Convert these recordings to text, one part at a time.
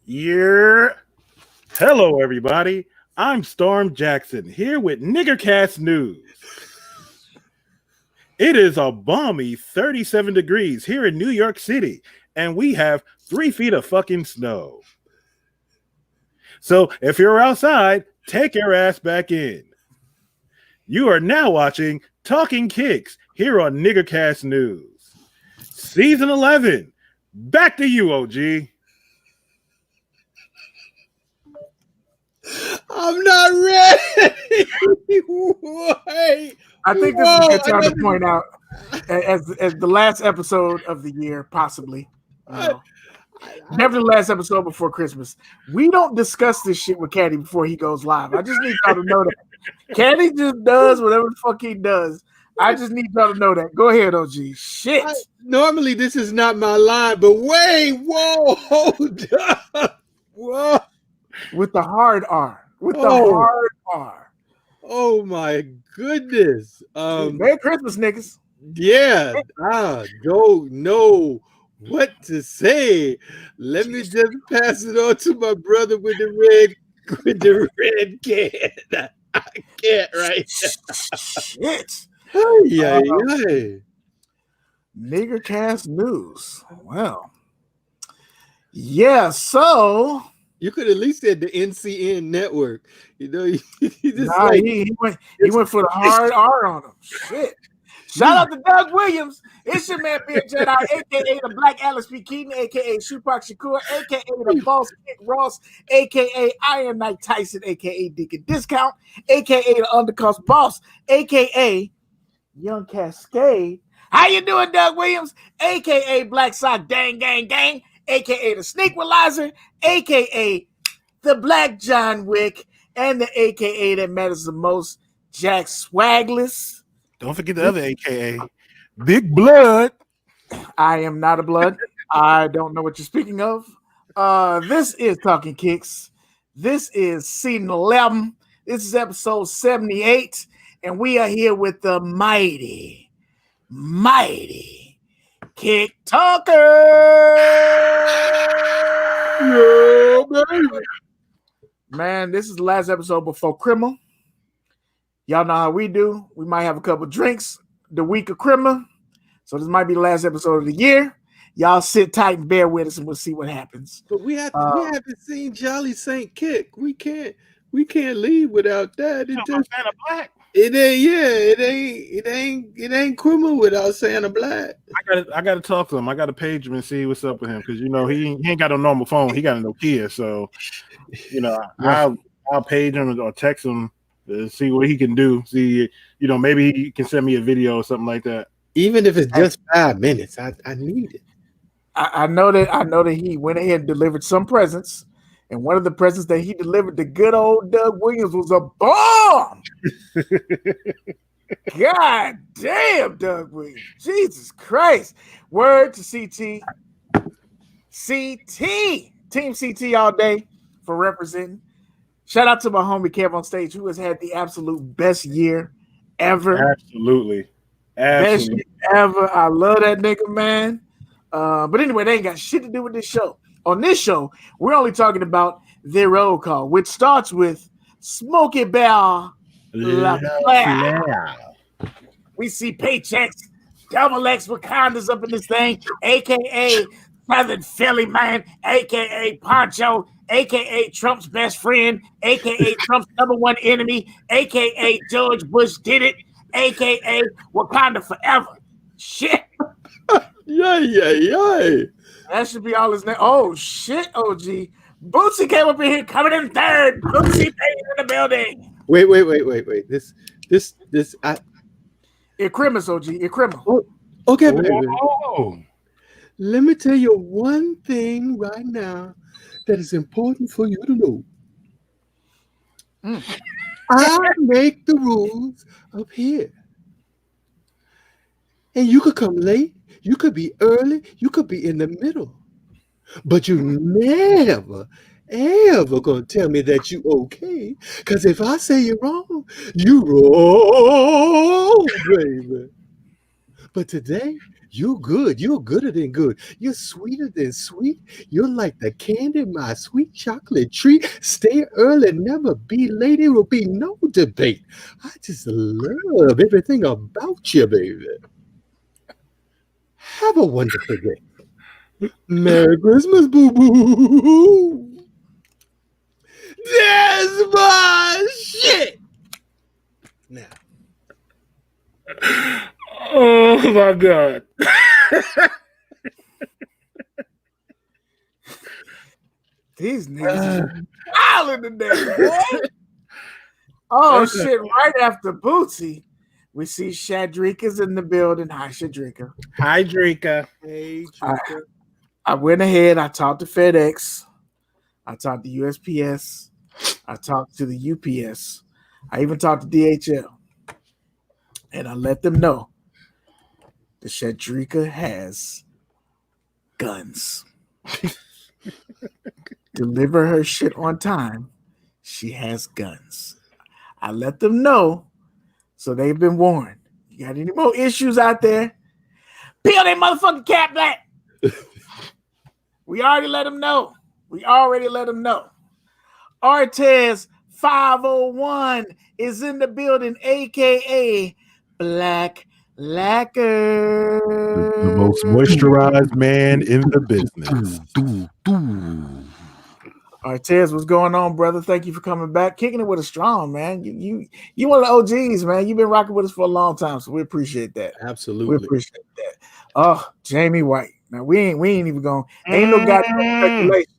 Yeah. Hello, everybody. I'm Storm Jackson here with NiggerCast News. It is a balmy 37 degrees here in New York City, and we have 3 feet of fucking snow. So if you're outside, take your ass back in. You are now watching Talkin Kicks here on NiggerCast News. Season 11. Back to you, OG. I'm not ready. Wait. I think this is a good time to point out, as the last episode of the year, possibly. Definitely the last episode before Christmas. We don't discuss this shit with Caddy before he goes live. I just need y'all to know that. Caddy just does whatever the fuck he does. I just need y'all to know that. Go ahead, OG. Shit. Normally, this is not my line, but wait, whoa, hold up. Whoa. With the hard R. With the hard R. Oh, my goodness. Merry Christmas, niggas. Yeah. I don't know what to say. Let me just pass it on to my brother with the red can. I can't right now. Shit. Yeah. NiggerCast News. Well. Yeah, so you could at least said the NCN network. You know, he went for the hard R on him. Shit. Shout out to Doug Williams. It's your man Beard Jedi, aka the Black Alice P. Keaton, aka Shupak Shakur, aka the Boss Kick Ross, aka Iron Knight Tyson, aka Deacon Discount, aka the Undercost Boss, aka Young Cascade. How you doing, Doug Williams? Aka Black Sock Dang Gang Gang, aka the Sneakwalizer, aka the Black John Wick, and the aka that matters the most, Jack Swagless. Don't forget the other AKA, Big Blood. I am not a blood. I don't know what you're speaking of. This is Talkin Kicks. This is season 11. This is episode 78. And we are here with the mighty Kick Talker. Yeah, baby. Man, this is the last episode before Criminal. Y'all know how we do. We might have a couple drinks the week of Criminal. So this might be the last episode of the year. Y'all sit tight and bear with us, and we'll see what happens. But we haven't seen Jolly Saint Kick. We can't leave without that. Santa Black. It ain't criminal without Santa Black. I gotta talk to him. I gotta page him and see what's up with him, because you know he ain't got a normal phone. He got a Nokia, so you know I'll page him or text him to see what he can do. See, you know, maybe he can send me a video or something like that. Even if it's just 5 minutes, I need it. I know that he went ahead and delivered some presents, and one of the presents that he delivered to good old Doug Williams was a bomb. God damn, Doug Williams. Jesus Christ. Word to CT. Team CT all day for representing. Shout out to my homie Kev on stage, who has had the absolute best year ever. Absolutely. Best year ever. I love that nigga, man. But anyway, they ain't got shit to do with this show. On this show, we're only talking about the roll call, which starts with Smokey Bell. We see paychecks, double X Wakanda's up in this thing, aka Southern Philly man, aka Poncho, aka Trump's best friend, aka Trump's #1 enemy, aka George Bush did it, aka Wakanda forever. Shit. Yay. That should be all his name. Oh shit, OG. Bootsy came up in here coming in third. Bootsy in the building. Wait. This Criminals, OG. Criminal. Oh, okay, baby. Oh. Let me tell you one thing right now that is important for you to know. I make the rules up here. And you could come late, you could be early, you could be in the middle. But you never, ever gonna tell me that you okay. Because if I say you're wrong, you wrong, baby. But today, You good. You're gooder than good. You're sweeter than sweet. You're like the candy, my sweet chocolate treat. Stay early, never be late. It will be no debate. I just love everything about you, baby. Have a wonderful day. Merry Christmas, boo-boo. That's my shit. Now. Oh my God. These niggas is wilding today, boy. Oh shit! Right after Bootsy, we see Shadrika's in the building. Hi, Shadrika. Hi, Drika. Hey, Drika. I went ahead. I talked to FedEx. I talked to USPS. I talked to the UPS. I even talked to DHL. And I let them know that Shadrika has guns. Deliver her shit on time. She has guns. I let them know, so they've been warned. You got any more issues out there? Peel that motherfucking cap back. We already let them know. Artez 501 is in the building, aka Black Lacquer. The most moisturized man in the business. Artez, what's going on, brother? Thank you for coming back. Kicking it with a strong, man. You one of the OGs, man. You've been rocking with us for a long time, so we appreciate that. Absolutely. We appreciate that. Oh, Jamie White. Now we ain't even going. Ain't no goddamn speculation.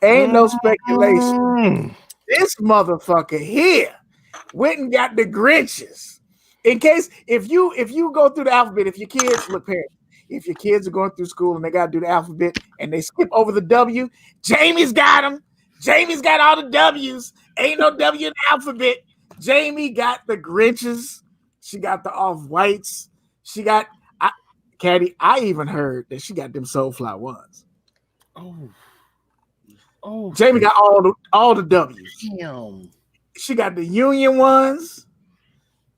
Ain't no speculation. This motherfucker here went and got the Grinches. In case if you go through the alphabet, if your kids look parents, if your kids are going through school and they got to do the alphabet and they skip over the W, Jamie's got them. Jamie's got all the W's. Ain't no W in the alphabet. Jamie got the Grinches. She got the off-whites. She got Caddy. I even heard that she got them Soulfly ones. Oh, Jamie got all the W's. Damn. She got the Union ones.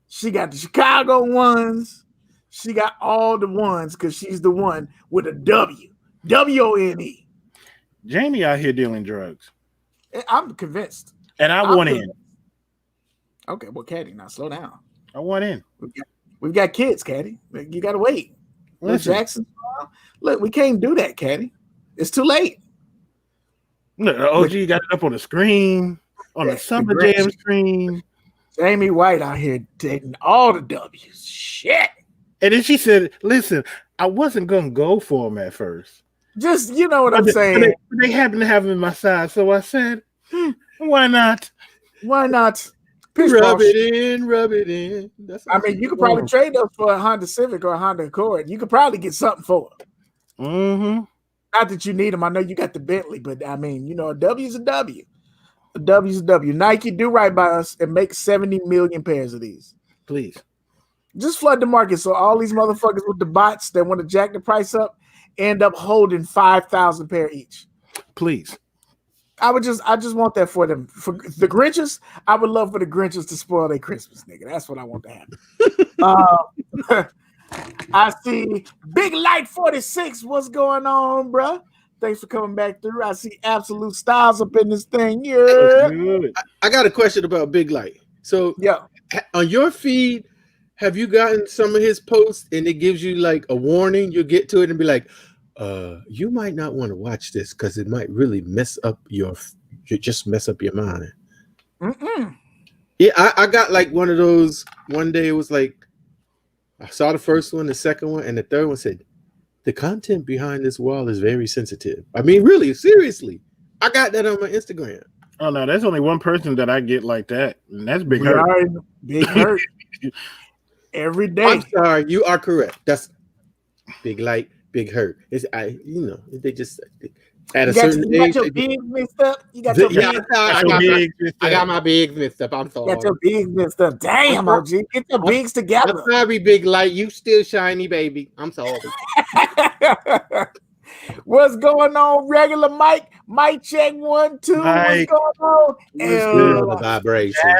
She got the Chicago ones. She got all the ones because she's the one with a W. W-O-N-E. Jamie out here dealing drugs. I'm convinced. And I want in. Okay, well, Caddy, now slow down. I want in. We've got kids, Caddy. You got to wait. Listen. Jackson, look, we can't do that, Caddy. It's too late. Look, the OG got it up on the screen, on the Summer Jam screen. Jamie White out here taking all the W's. Shit. And then she said, listen, I wasn't going to go for him at first. Just, you know what I'm saying? They happened to have him in my side. So I said, why not? Why not? Rub it in. I mean, you could probably trade those for a Honda Civic or a Honda Accord. You could probably get something for them. Mm-hmm. Not that you need them. I know you got the Bentley, but I mean, you know, a W's a W. A W's a W. Nike, do right by us and make 70 million pairs of these. Please. Just flood the market so all these motherfuckers with the bots that want to jack the price up end up holding 5,000 pair each. Please. I just want that for them. For the Grinches, I would love for the Grinches to spoil their Christmas, nigga. That's what I want to happen. I see Big Light 46. What's going on, bro? Thanks for coming back through. I see Absolute Styles up in this thing. Yeah. I got a question about Big Light. So, yeah, on your feed, have you gotten some of his posts and it gives you like a warning? You'll get to it and be like, you might not want to watch this because it might really mess up your mind. Mm-mm. Yeah, I got like one of those. One day it was like, I saw the first one, the second one, and the third one said, the content behind this wall is very sensitive. I mean, really, seriously. I got that on my Instagram. Oh, no, there's only one person that I get like that, and that's Big Hurt. Big Hurt. Every day. I'm sorry, you are correct. That's Big Light, Big Hurt. They just at a certain age. You got your bigs mixed up. You got your bigs. I got my bigs mixed up. I'm sorry. You got your bigs mixed up. Damn, OG. Get your bigs together. I'm sorry, Big Light. You still shiny, baby. I'm sorry. What's going on, regular Mike? Mic check 1, 2. Mike. What's going on? The vibration.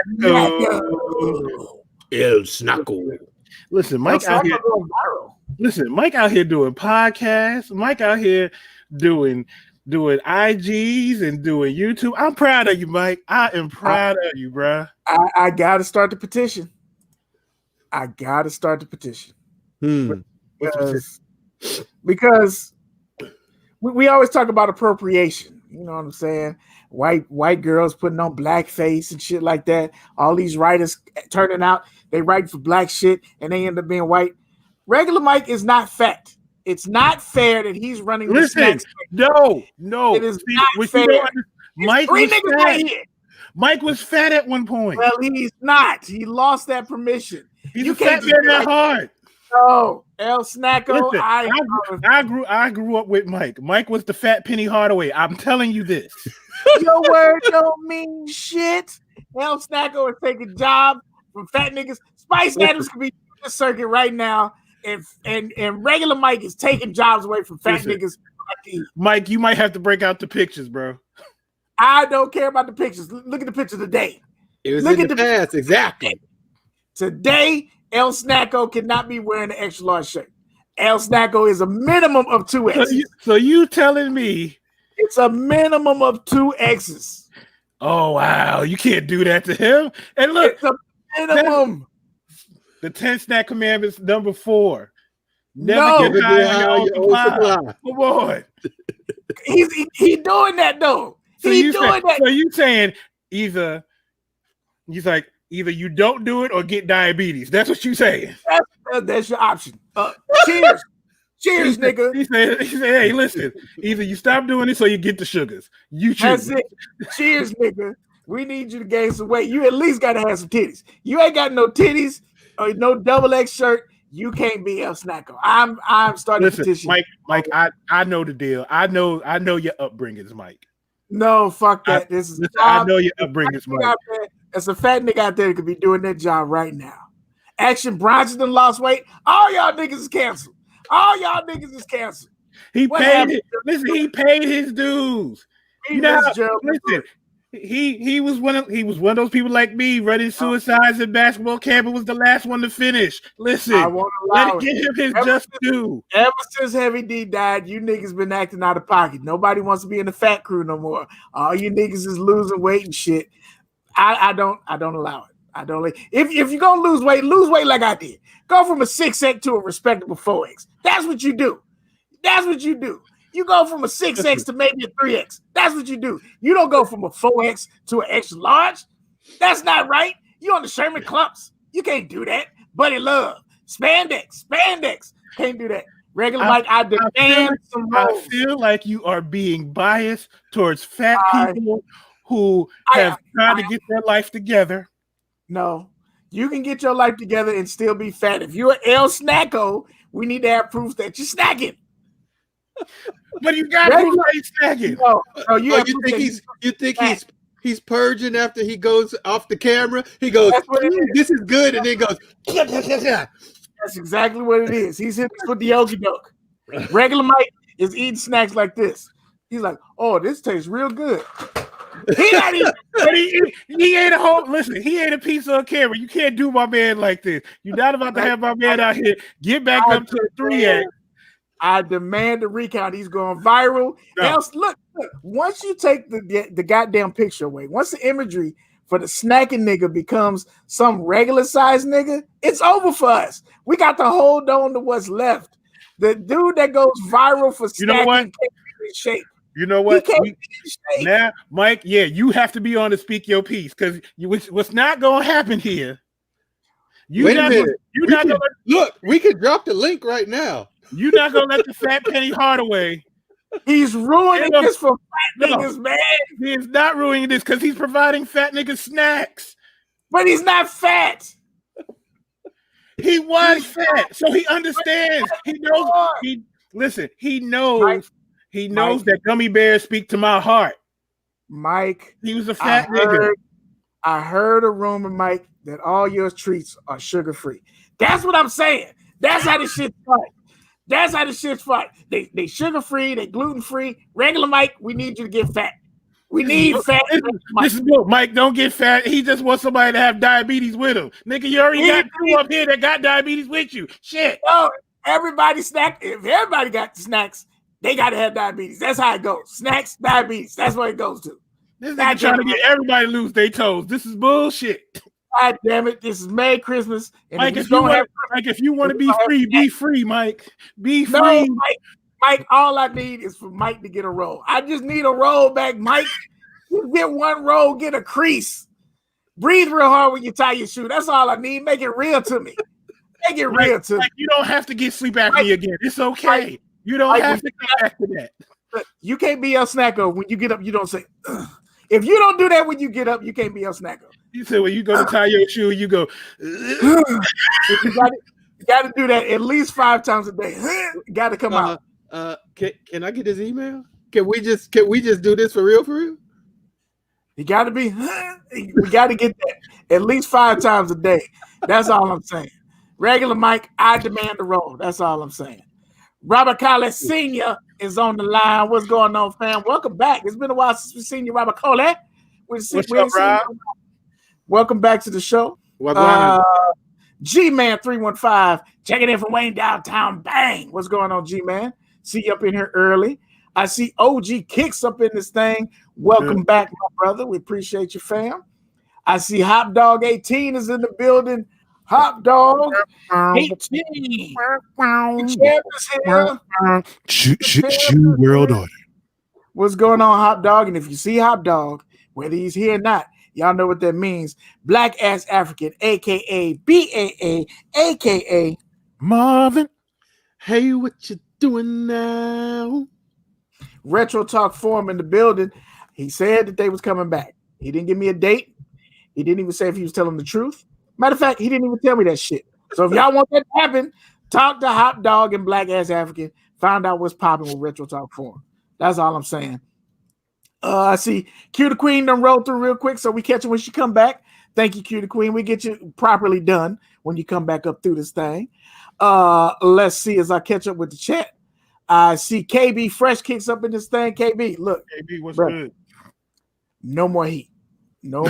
El Snuckle. Listen, Mike out here. Listen, Mike out here doing podcasts. Mike out here doing IGs and doing YouTube. I'm proud of you, Mike. I am proud of you, bro. I got to start the petition. Because we always talk about appropriation. You know what I'm saying? White girls putting on blackface and shit like that. All these writers turning out, they write for black shit and they end up being white. Regular Mike is not fat. It's not fair that he's running the snacks. No. It is not fair. Mike was fat. Mike was fat at one point. Well, he's not. He lost that permission. He's a fat man that hard. No, El Snacko. Listen, I grew up with Mike. Mike was the fat Penny Hardaway. I'm telling you this. Your word don't mean shit. El Snacko is taking jobs from fat niggas. Spice Adams could be doing the circuit right now, and regular Mike is taking jobs away from fat niggas. Mike, you might have to break out the pictures, bro. I don't care about the pictures. Look at the picture today. It was in the past, exactly. Today, El Snacko cannot be wearing an extra large shirt. El Snacko is a minimum of 2X. So you telling me it's a minimum of 2X's? Oh wow, you can't do that to him. And look, it's a minimum. The 10 snack commandments number 4. Never get high on your own supply. Come on. He doing that though. So you saying either you don't do it or get diabetes. That's what you saying. That's your option. Cheers, nigga. He said, hey, listen, either you stop doing this or you get the sugars. You choose. That's it. Cheers, nigga. We need you to gain some weight. You at least gotta have some titties. You ain't got no titties or no double X shirt. You can't be El Snacko. I'm starting to petition. Mike, I know the deal. I know your upbringings, Mike. No, fuck that. I know your upbringings, Mike. There's a fat nigga out there that could be doing that job right now. Action Bronson done lost weight. All y'all niggas is canceled. He paid his dues. Listen, he was one of those people like me running suicides in basketball camp and was the last one to finish. Listen, let it give him his just due. Ever since Heavy D died, you niggas been acting out of pocket. Nobody wants to be in the fat crew no more. All you niggas is losing weight and shit. I don't allow it. I don't like. If you're gonna lose weight like I did. Go from a 6X to a respectable 4X. That's what you do. You go from a 6X to maybe a 3X. That's what you do. You don't go from a 4X to an extra large. That's not right. You on the Sherman Clumps. You can't do that. Buddy Love. Spandex. Can't do that. Regular Mike, I demand some roles. I feel like you are being biased towards fat people who have tried to get their life together. No, you can get your life together and still be fat. If you're El Snacko, we need to have proof that you're snacking. But you got proof that he's snacking. No, you think he's purging after he goes off the camera? He goes, this is good, and then goes, That's exactly what it is. He's hitting us with the okey doke. Regular Mike is eating snacks like this. He's like, oh, this tastes real good. He not even, but he ain't a whole. Listen, he ain't a piece of a camera. You can't do my man like this. You're not about to have my man out here get back up to a 3X. I demand a recount. He's going viral. No. Else, look. Once you take the goddamn picture away, once the imagery for the snacking nigga becomes some regular size nigga, it's over for us. We got to hold on to what's left. The dude that goes viral for snacking can't be in shape. You know what? Now, Mike, you have to be on to speak your piece because what's not going to happen here. Wait a minute. Look, we can drop the link right now. You're not going to let the fat Penny Hardaway. He's ruining this for fat niggas, man. He is not ruining this because he's providing fat niggas snacks. But he's not fat. He was fat, so he understands. He knows. He knows. He knows that gummy bears speak to my heart. Mike, he was a fat nigga. I heard a rumor, Mike, that all your treats are sugar-free. That's what I'm saying. That's how the shit's fight. They sugar-free, they gluten-free. Regular Mike, we need you to get fat. We need fat. This is good. Mike, don't get fat. He just wants somebody to have diabetes with him. Nigga, you already got two up here that got diabetes with you. Shit. No, everybody snack. If everybody got the snacks, they got to have diabetes. That's how it goes. Snacks, diabetes. That's what it goes to. This nigga trying to get everybody to lose their toes. This is bullshit. God damn it! This is Merry Christmas. And Mike, if you want to be free, Mike. Be free. No, Mike. All I need is for Mike to get a roll. I just need a roll back, Mike. You get one roll, get a crease. Breathe real hard when you tie your shoe. That's all I need. Make it real to me. Make it real to me. You don't have to get sleep apnea again. It's okay. You don't have to come back to that. You can't be El Snacko when you get up. You don't say. Ugh. If you don't do that when you get up, you can't be El Snacko. You said when you go to tie your shoe, you go. You got to do that at least 5 times a day. Got to come out. Can I get his email? Can we just do this for real? You got to be. We got to get that at least 5 times a day. That's all I'm saying. Regular Mike, I demand a roll. That's all I'm saying. Robert Collins Sr. is on the line. What's going on, fam? Welcome back. It's been a while since we've seen you, Robert Collins. What's up, Rob? Welcome back to the show. G-Man 315, checking in from Wayne downtown. Bang. What's going on, G-Man? See you up in here early. I see OGSneekerz up in this thing. Welcome back, my brother. We appreciate you, fam. I see Hop Dog 18 is in the building. Hop Dog 18. Shoe world order. What's going on, Hop Dog? And if you see Hop Dog, whether he's here or not, y'all know what that means. Black Ass African, aka BAA, aka Marvin. Hey, what you doing now? Retro Talk Forum in the building. He said that they was coming back. He didn't give me a date. He didn't even say if he was telling the truth. Matter of fact, he didn't even tell me that shit. So if y'all want that to happen, talk to Hop Dog and Black Ass African. Find out what's popping with Retro Talk Forum. That's all I'm saying. I see Q the Queen done roll through real quick, so we catch her when she come back. Thank you, Q the Queen. We get you properly done when you come back up through this thing. Let's see as I catch up with the chat. I see KB Fresh Kicks up in this thing. KB, look. KB, what's good? No more heat. No,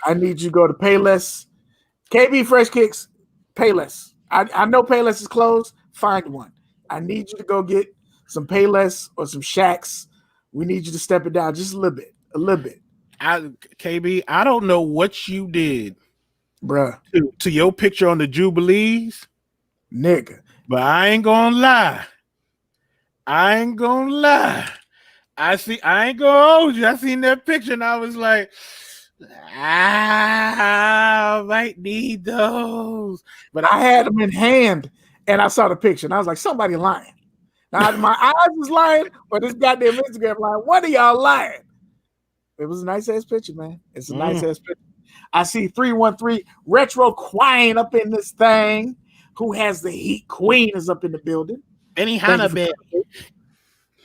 I need you to go to Payless. KB Fresh Kicks, Payless. I know Payless is closed. Find one. I need you to go get some Payless or some Shacks. We need you to step it down just a little bit. A little bit. KB, I don't know what you did, bruh, to your picture on the Jubilees, nigga. But I ain't gonna lie. I ain't gonna hold you. I seen that picture and I was like, I might need those. But I had them in hand and I saw the picture and I was like, somebody lying. Now, my eyes was lying, or this goddamn Instagram lying. What are y'all lying? It was a nice ass picture, man. It's a nice ass picture. I see 313 Retro Quine up in this thing. Who has the heat? Queen is up in the building. Benny Hanna, baby.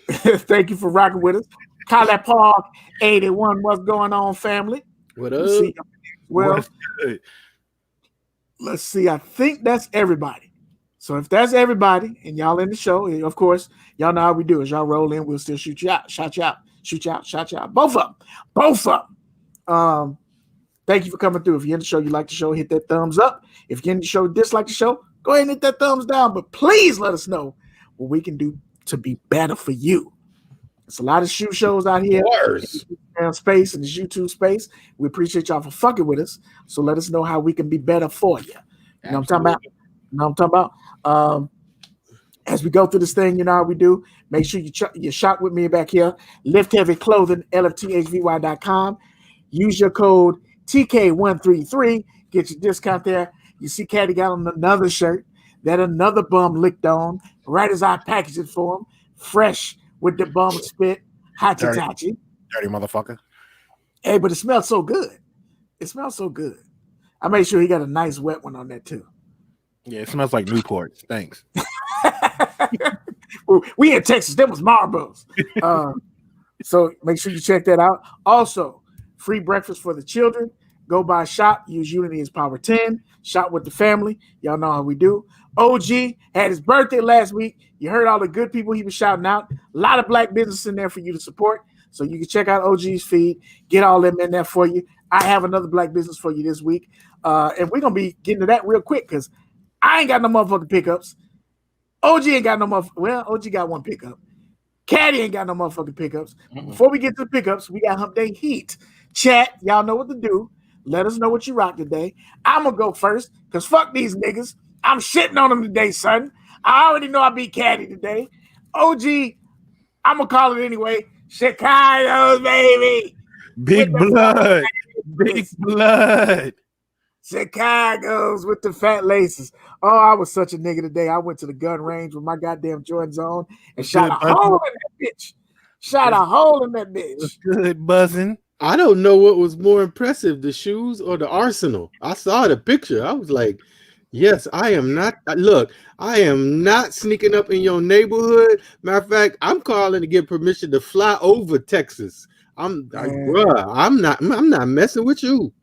Thank you for rocking with us. Kadillac Park 81. What's going on, family? What up? Let's see. I think that's everybody. So if that's everybody and y'all in the show, of course, y'all know how we do. As y'all roll in, we'll still shoot you out, shout you out, shoot you out, shout you out. Both of them. Thank you for coming through. If you're in the show, you like the show, hit that thumbs up. If you're in the show, dislike the show, go ahead and hit that thumbs down. But please let us know what we can do to be better for you. There's a lot of shoe shows out here in space, in this YouTube space. We appreciate y'all for fucking with us. So let us know how we can be better for you. You know what I'm talking about? As we go through this thing, you know how we do. Make sure you shop with me back here. Lift Heavy Clothing, lfthvy.com. Use your code TK133. Get your discount there. You see Caddy got on another shirt that another bum licked on right as I packaged it for him. Fresh with the bum spit. Hachi-tachi. Dirty motherfucker. Hey, but it smells so good. It smells so good. I made sure he got a nice wet one on that too. Yeah, it smells like Newport. Thanks. We in Texas. Them was Marlboros. So make sure you check that out. Also, free breakfast for the children. Go by shop. Use Unity as Power 10. Shop with the family. Y'all know how we do. OG had his birthday last week. You heard all the good people he was shouting out. A lot of black business in there for you to support. So you can check out OG's feed. Get all them in there for you. I have another black business for you this week. And we're going to be getting to that real quick because I ain't got no motherfucking pickups. OG ain't got no motherfucking. Well, OG got one pickup. Caddy ain't got no motherfucking pickups. Before we get to the pickups, we got Hump Day Heat. Chat, y'all know what to do. Let us know what you rock today. I'm going to go first because fuck these niggas. I'm shitting on them today, son. I already know I beat Caddy today. OG, I'm going to call it anyway. Chicago, baby. Big blood. Big blood. Chicago's with the fat laces. Oh, I was such a nigga today. I went to the gun range with my goddamn Jordans on and shot a hole in that bitch. Shot a hole in that bitch. Good buzzing. I don't know what was more impressive, the shoes or the arsenal. I saw the picture. I was like, yes, I am not. Look, I am not sneaking up in your neighborhood. Matter of fact, I'm calling to get permission to fly over Texas. I'm not messing with you.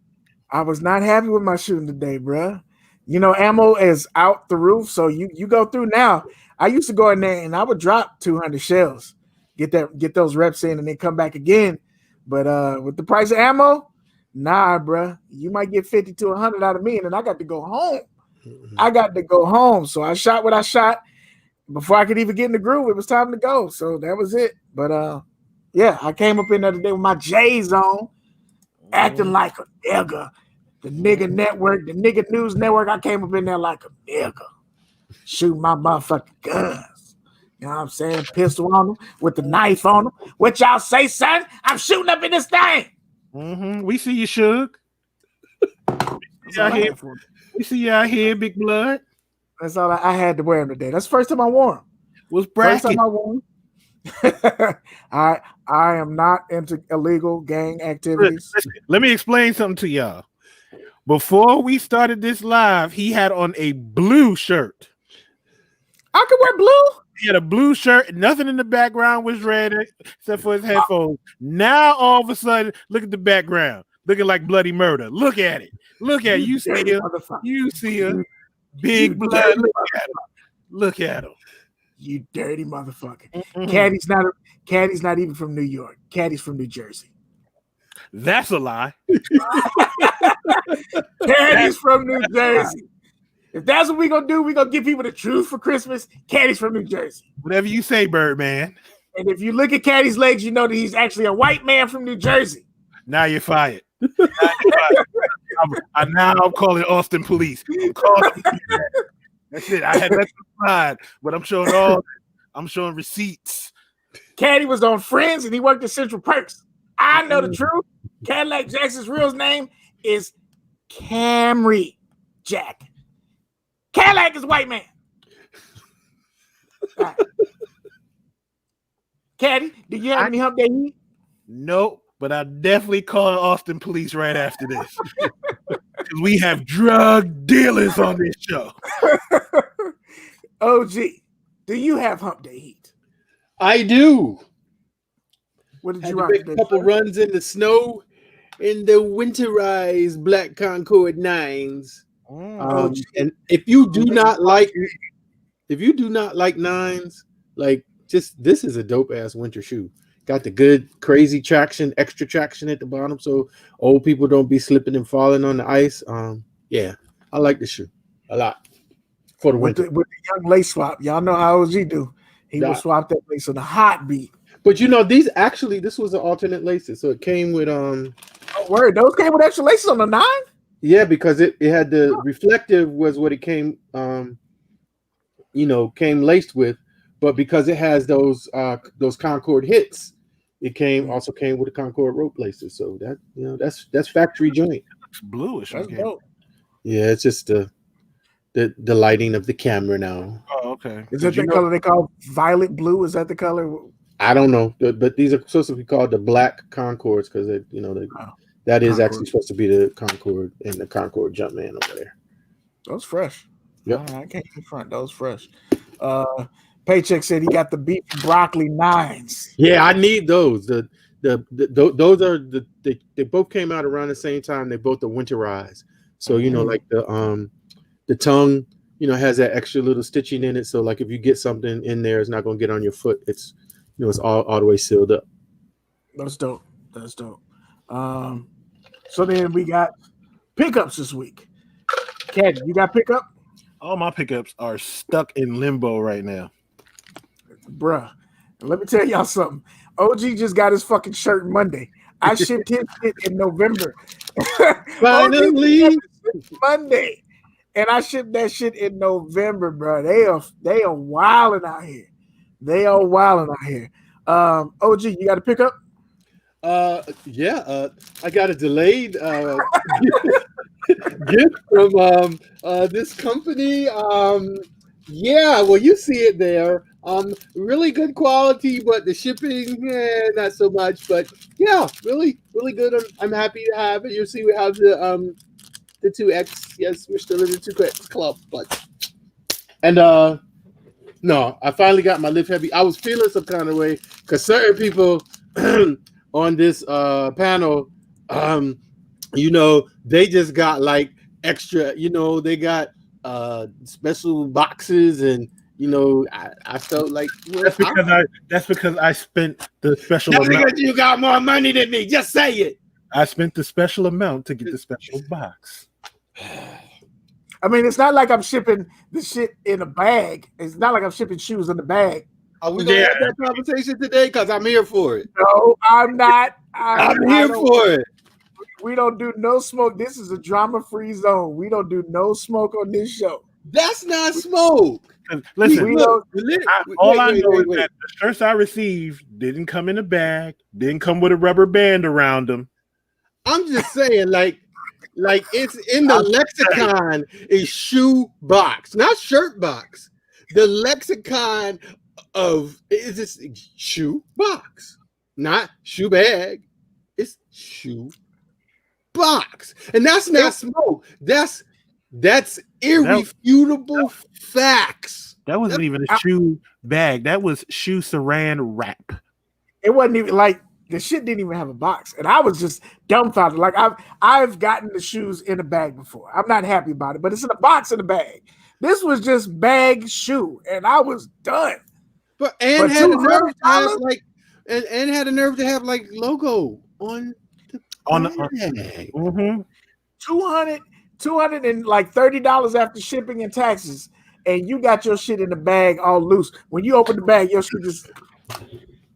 I was not happy with my shooting today, bruh. You know, ammo is out the roof, so you go through now. I used to go in there and I would drop 200 shells, get those reps in, and then come back again. But with the price of ammo, nah, bruh. You might get 50 to 100 out of me, and then I got to go home. I got to go home. So I shot what I shot. Before I could even get in the groove, it was time to go. So that was it. But yeah, I came up in there today with my J's on, acting like a nigga. The nigga network, the nigga news network, I came up in there like a nigga. Shooting my motherfucking guns. You know what I'm saying? Pistol on them with the knife on them. What y'all say, son? I'm shooting up in this thing. Mm-hmm. We see you, Suge. We see you out here, big blood. That's all I had to wear them today. That's the first time I wore them. Was bracket. First time I wore them. I am not into illegal gang activities. Let me explain something to y'all. Before we started this live, he had on a blue shirt. I could wear blue. He had a blue shirt. Nothing in the background was red except for his headphones. Now all of a sudden, look at the background, looking like bloody murder. Look at it. Look at it. You see him. You see him. Big blood. Look at him. You dirty motherfucker. Mm-hmm. Caddy's not even from New York. Caddy's from New Jersey. That's a lie. Caddy's from New Jersey. If that's what we're gonna do, we're gonna give people the truth for Christmas. Caddy's from New Jersey. Whatever you say, Birdman. And if you look at Caddy's legs, you know that he's actually a white man from New Jersey. Now you're fired. I'm calling Austin police. That's it. I had that pride, but I'm showing receipts. Caddy was on Friends and he worked at Central Perks. I know the truth. Kadillac Jackson's real name is Camry Jack. Cadillac is white man. Right. Caddy, do you have any hump day heat? Nope, but I definitely call Austin police right after this. Because we have drug dealers on this show. OG, do you have hump day heat? I do. What did Had you to rock? make a couple runs in the snow in the winterized black Concord 9s. And if you do not like 9s, like just this is a dope ass winter shoe. Got the good crazy traction, extra traction at the bottom, so old people don't be slipping and falling on the ice. Yeah, I like the shoe a lot for the winter. With the young lace swap, y'all know how OG do. He will swap that lace on a hot beat. But you know, this was an alternate laces, so it came with Oh, word, those came with extra laces on the 9? Yeah, because it had the reflective was what it came came laced with, but because it has those Concord hits, it also came with the Concord rope laces. So that's factory joint. It's bluish. That's dope. Yeah, it's just the lighting of the camera now. Oh, okay. Is that the color they call violet blue? Is that the color? I don't know, but these are supposed to be called the black Concords because that is actually supposed to be the Concord and the Concord Jumpman over there. Those fresh. Yep. I can't confront those fresh. Paycheck said he got the beef broccoli 9s. Yeah, I need those. Those are they both came out around the same time. They both are winterized. So like the tongue, has that extra little stitching in it. So like if you get something in there, it's not gonna get on your foot. It's it's all the way sealed up. That's dope. So then we got pickups this week. Caddy, you got pickup? All my pickups are stuck in limbo right now. Bruh. Let me tell y'all something. OG just got his fucking shirt Monday. I shipped his shit in November. Finally, Monday. And I shipped that shit in November, bro. They are wilding out here. They are wilding out here. OG, you got to pick up? yeah, I got a delayed gift from this company. Yeah, well, you see it there. Really good quality, but the shipping, not so much. But yeah, really, really good. I'm happy to have it. You see, we have the 2X. Yes, we're still in the 2X club, but no, I finally got my lift heavy. I was feeling some kind of way because certain people on this panel, they just got like extra. They got special boxes, and I felt like that's because I spent the special that's amount. because you got more money than me. Just say it. I spent the special amount to get the special box. I mean, it's not like I'm shipping the shit in a bag. It's not like I'm shipping shoes in the bag. Are we gonna have that conversation today? Because I'm here for it. No, I'm not. I'm here for it. We don't do no smoke. This is a drama-free zone. We don't do no smoke on this show. That's not smoke. Listen, all I know is wait. that the shirts I received didn't come in a bag, didn't come with a rubber band around them. I'm just saying, like it's in the lexicon is shoe box, not shirt box. The lexicon of is this shoe box, not shoe bag. It's shoe box, and that's not smoke. That's irrefutable facts. That wasn't even a shoe bag. That was shoe saran wrap. It wasn't even like the shit didn't even have a box, and I was just dumbfounded. Like I've gotten the shoes in a bag before. I'm not happy about it, but it's in a box in a bag. This was just bag shoe, and I was done. But had the nerve to have and had the nerve to have like logo on the bag. Mm-hmm. $200 and like $30 after shipping and taxes, and you got your shit in the bag all loose. When you open the bag, your shit just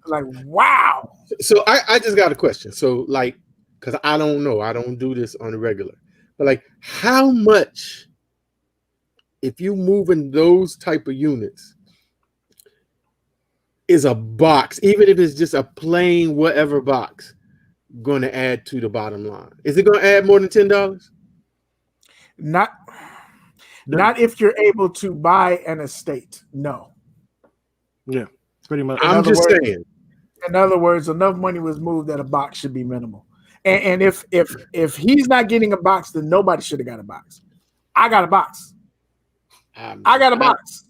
like wow. So I just got a question. So like, because I don't know, I don't do this on a regular, but like, how much if you move in those type of units is a box, even if it's just a plain whatever box, going to add to the bottom line? Is it going to add more than $10? Not if you're able to buy an estate. No. Yeah, pretty much. I'm just saying. In other words, enough money was moved that a box should be minimal. And if he's not getting a box, then nobody should have got a box. I got a box. I got a box.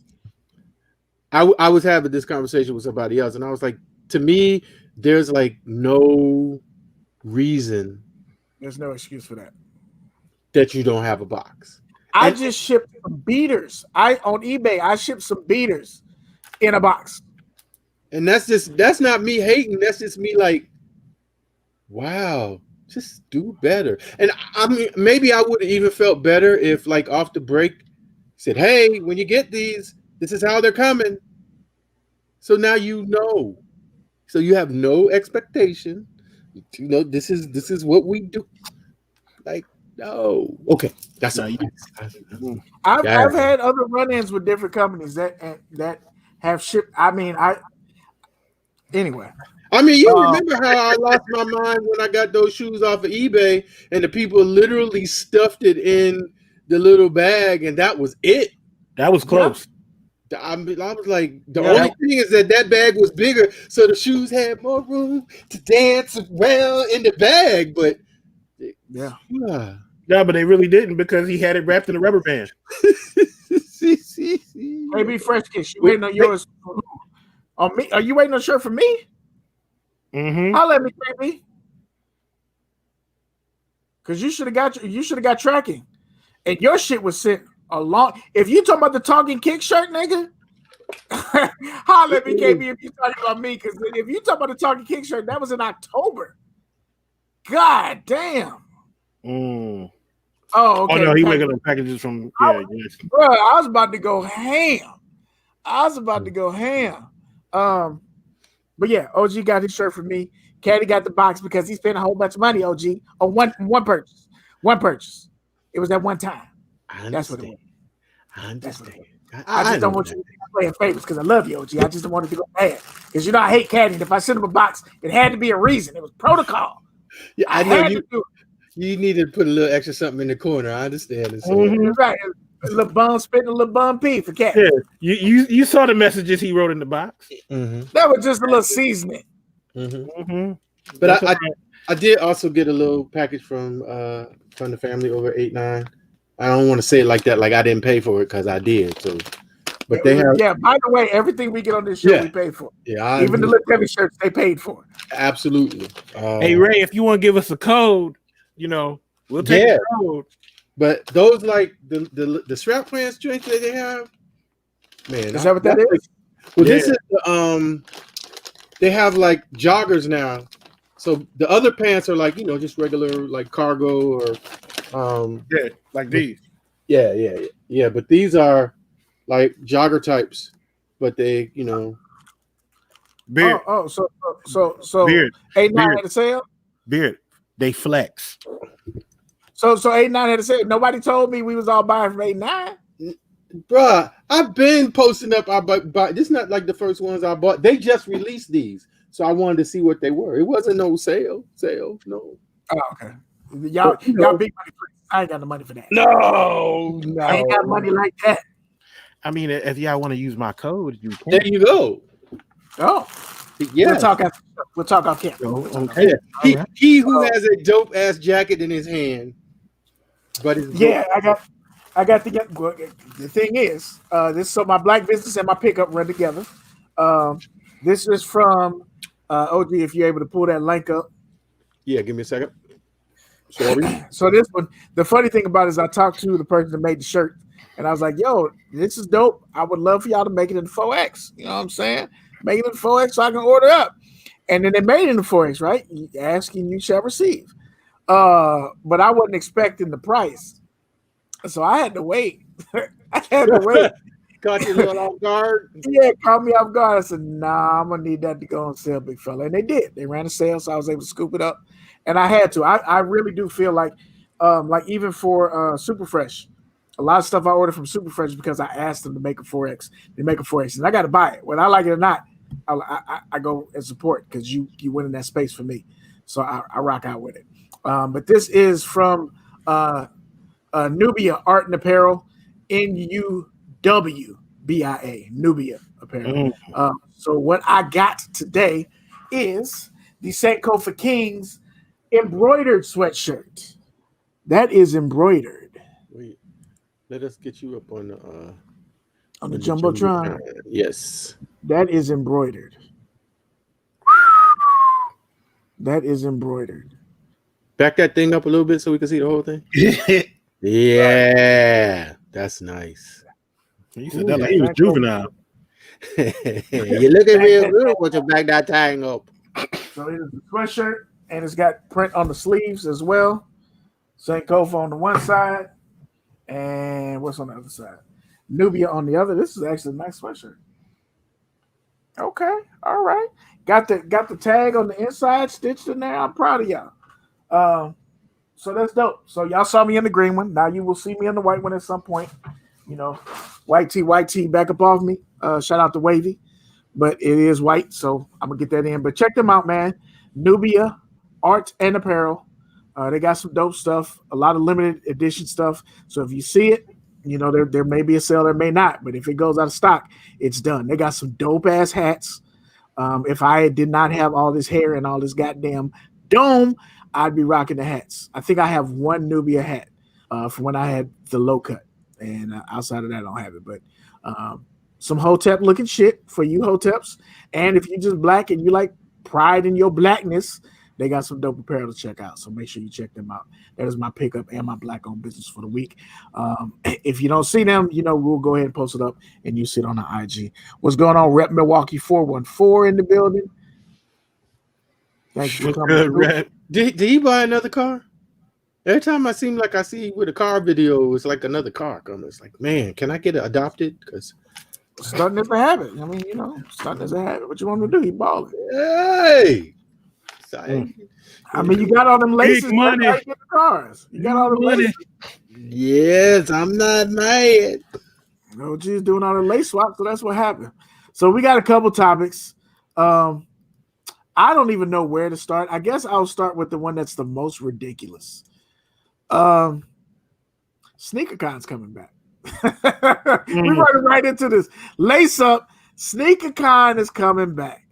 I was having this conversation with somebody else, and I was like, to me, there's like no reason. There's no excuse for that. That you don't have a box. I just shipped some beaters. On eBay, I shipped some beaters in a box. And that's not me hating. That's just me like, wow, just do better. And I mean, maybe I would have even felt better if like off the break said, hey, when you get these, this is how they're coming. So now you know. So you have no expectation. This is what we do. Like, no. Okay. That's all. I've had other run-ins with different companies that have shipped. Anyway. I mean, you remember how I lost my mind when I got those shoes off of eBay and the people literally stuffed it in the little bag, and that was it. That was close. I was like, the only thing is that bag was bigger, so the shoes had more room to dance around in the bag. But yeah, but they really didn't because he had it wrapped in a rubber band. Maybe Fresh Kiss, you waiting on yours on me? Are you waiting on a shirt for me? Mm-hmm. I'll let me, baby. Because you should have got tracking, and your shit was sent along. If you talking about the Talkin Kicks shirt, nigga, holla at me, KB. If you talking about me, because if you talking about the Talkin Kicks shirt, that was in October. God damn. Oh, okay. Oh no, he making the packages from yes. Bro, I was about to go ham. But yeah, OG got his shirt for me. Caddy got the box because he spent a whole bunch of money, OG, on one purchase. One purchase. It was at one time. That's what it was. I understand. I just don't want you to think I'm playing favorites because I love you, OG. I just don't want it to go bad. Because I hate Caddy. And if I sent him a box, it had to be a reason. It was protocol. Yeah, I know you need to put a little extra something in the corner. I understand it. So. Right. A little bum spitting, a little bum pee for Caddy. Yeah, you saw the messages he wrote in the box. That was just a little seasoning. But I did also get a little package from the family over 8-9. I don't want to say it like that, like I didn't pay for it because I did. So, but they have. Yeah. By the way, everything we get on this show, we pay for. Yeah, even the Lift Heavy shirts, they paid for. Absolutely. Hey Ray, if you want to give us a code, we'll take the code. But those like the strap pants joints that they have, man. Is that what that is? Well, this is they have like joggers now. So the other pants are like just regular like cargo or like these. Yeah. But these are like jogger types, but they Beard. So Beard. 8-9 had a sale. Beard. They flex. So 8-9 had a sale. Nobody told me we was all buying from 8-9. Bruh, I've been posting up. I bought. This is not like the first ones I bought. They just released these, so I wanted to see what they were. It wasn't no sale. No. Oh, okay. Y'all big money for this. I ain't got the money for that. No. I ain't got money like that. I mean, if y'all want to use my code, you can. There you go. Oh, yeah. We'll talk off camera. Okay. He who has a dope ass jacket in his hand, but I got the thing is, this so my black business and my pickup run together. This is from OG. If you're able to pull that link up. Yeah, give me a second. Sorry. So this one, the funny thing about it is I talked to the person that made the shirt, and I was like, "Yo, this is dope. I would love for y'all to make it in 4X. You know what I'm saying? Make it in 4X so I can order up." And then they made it in the 4X, right? Asking you shall receive. But I wasn't expecting the price. So I had to wait. Caught you a little off guard. Yeah, caught me off guard. I said, "Nah, I'm gonna need that to go on sale, big fella." And they did. They ran a sale, so I was able to scoop it up. And I had to. I really do feel like even for Super Fresh, a lot of stuff I ordered from Super Fresh because I asked them to make a 4X. They make a 4X, and I got to buy it. Whether I like it or not, I go and support because you went in that space for me. So I rock out with it. But this is from Nubia Art and Apparel, NUWBIA, Nubia Apparel. So what I got today is the Senko for Kings embroidered sweatshirt. That is embroidered. Wait, let us get you up on the Jumbotron. Yes. That is embroidered. That is embroidered. Back that thing up a little bit so we can see the whole thing. Yeah, that's nice. You said that like he was juvenile. You're looking real good with your back that tying up. So it is the sweatshirt, and it's got print on the sleeves as well. Senko on the one side, and what's on the other side? Nubia on the other. This is actually a nice sweatshirt. Okay, all right. Got the tag on the inside stitched in there. I'm proud of y'all. So that's dope. So y'all saw me in the green one. Now you will see me in the white one at some point. White tee back up off me. Shout out to Wavy, but it is white, so I'm gonna get that in. But check them out, man. Nubia Art and Apparel. They got some dope stuff, a lot of limited edition stuff. So if you see it, there may be a sale, there may not. But if it goes out of stock, it's done. They got some dope ass hats. If I did not have all this hair and all this goddamn dome, I'd be rocking the hats. I think I have one Nubia hat from when I had the low cut. And outside of that, I don't have it. But some Hotep looking shit for you Hoteps. And if you're just black and you like pride in your blackness, they got some dope apparel to check out. So make sure you check them out. That is my pickup and my black-owned business for the week. If you don't see them, we'll go ahead and post it up and you see it on the IG. What's going on? Rep Milwaukee 414 in the building. Thank you for coming. Did he buy another car? Every time I seem like I see with a car video, it's like another car coming. It's like, man, can I get it adopted? Because Stunting is a habit. I mean, you know, stunting is a habit. What you want to do? He balling. hey, I mean, you got all them laces. Big money. That's how you get the cars. You got all the laces. yes, I'm not mad. OG's doing all the lace swaps, so that's what happened. So we got a couple topics. I don't even know where to start. I guess I'll start with the one that's the most ridiculous. SneakerCon's coming back. We're running right into this. Lace up. SneakerCon is coming back.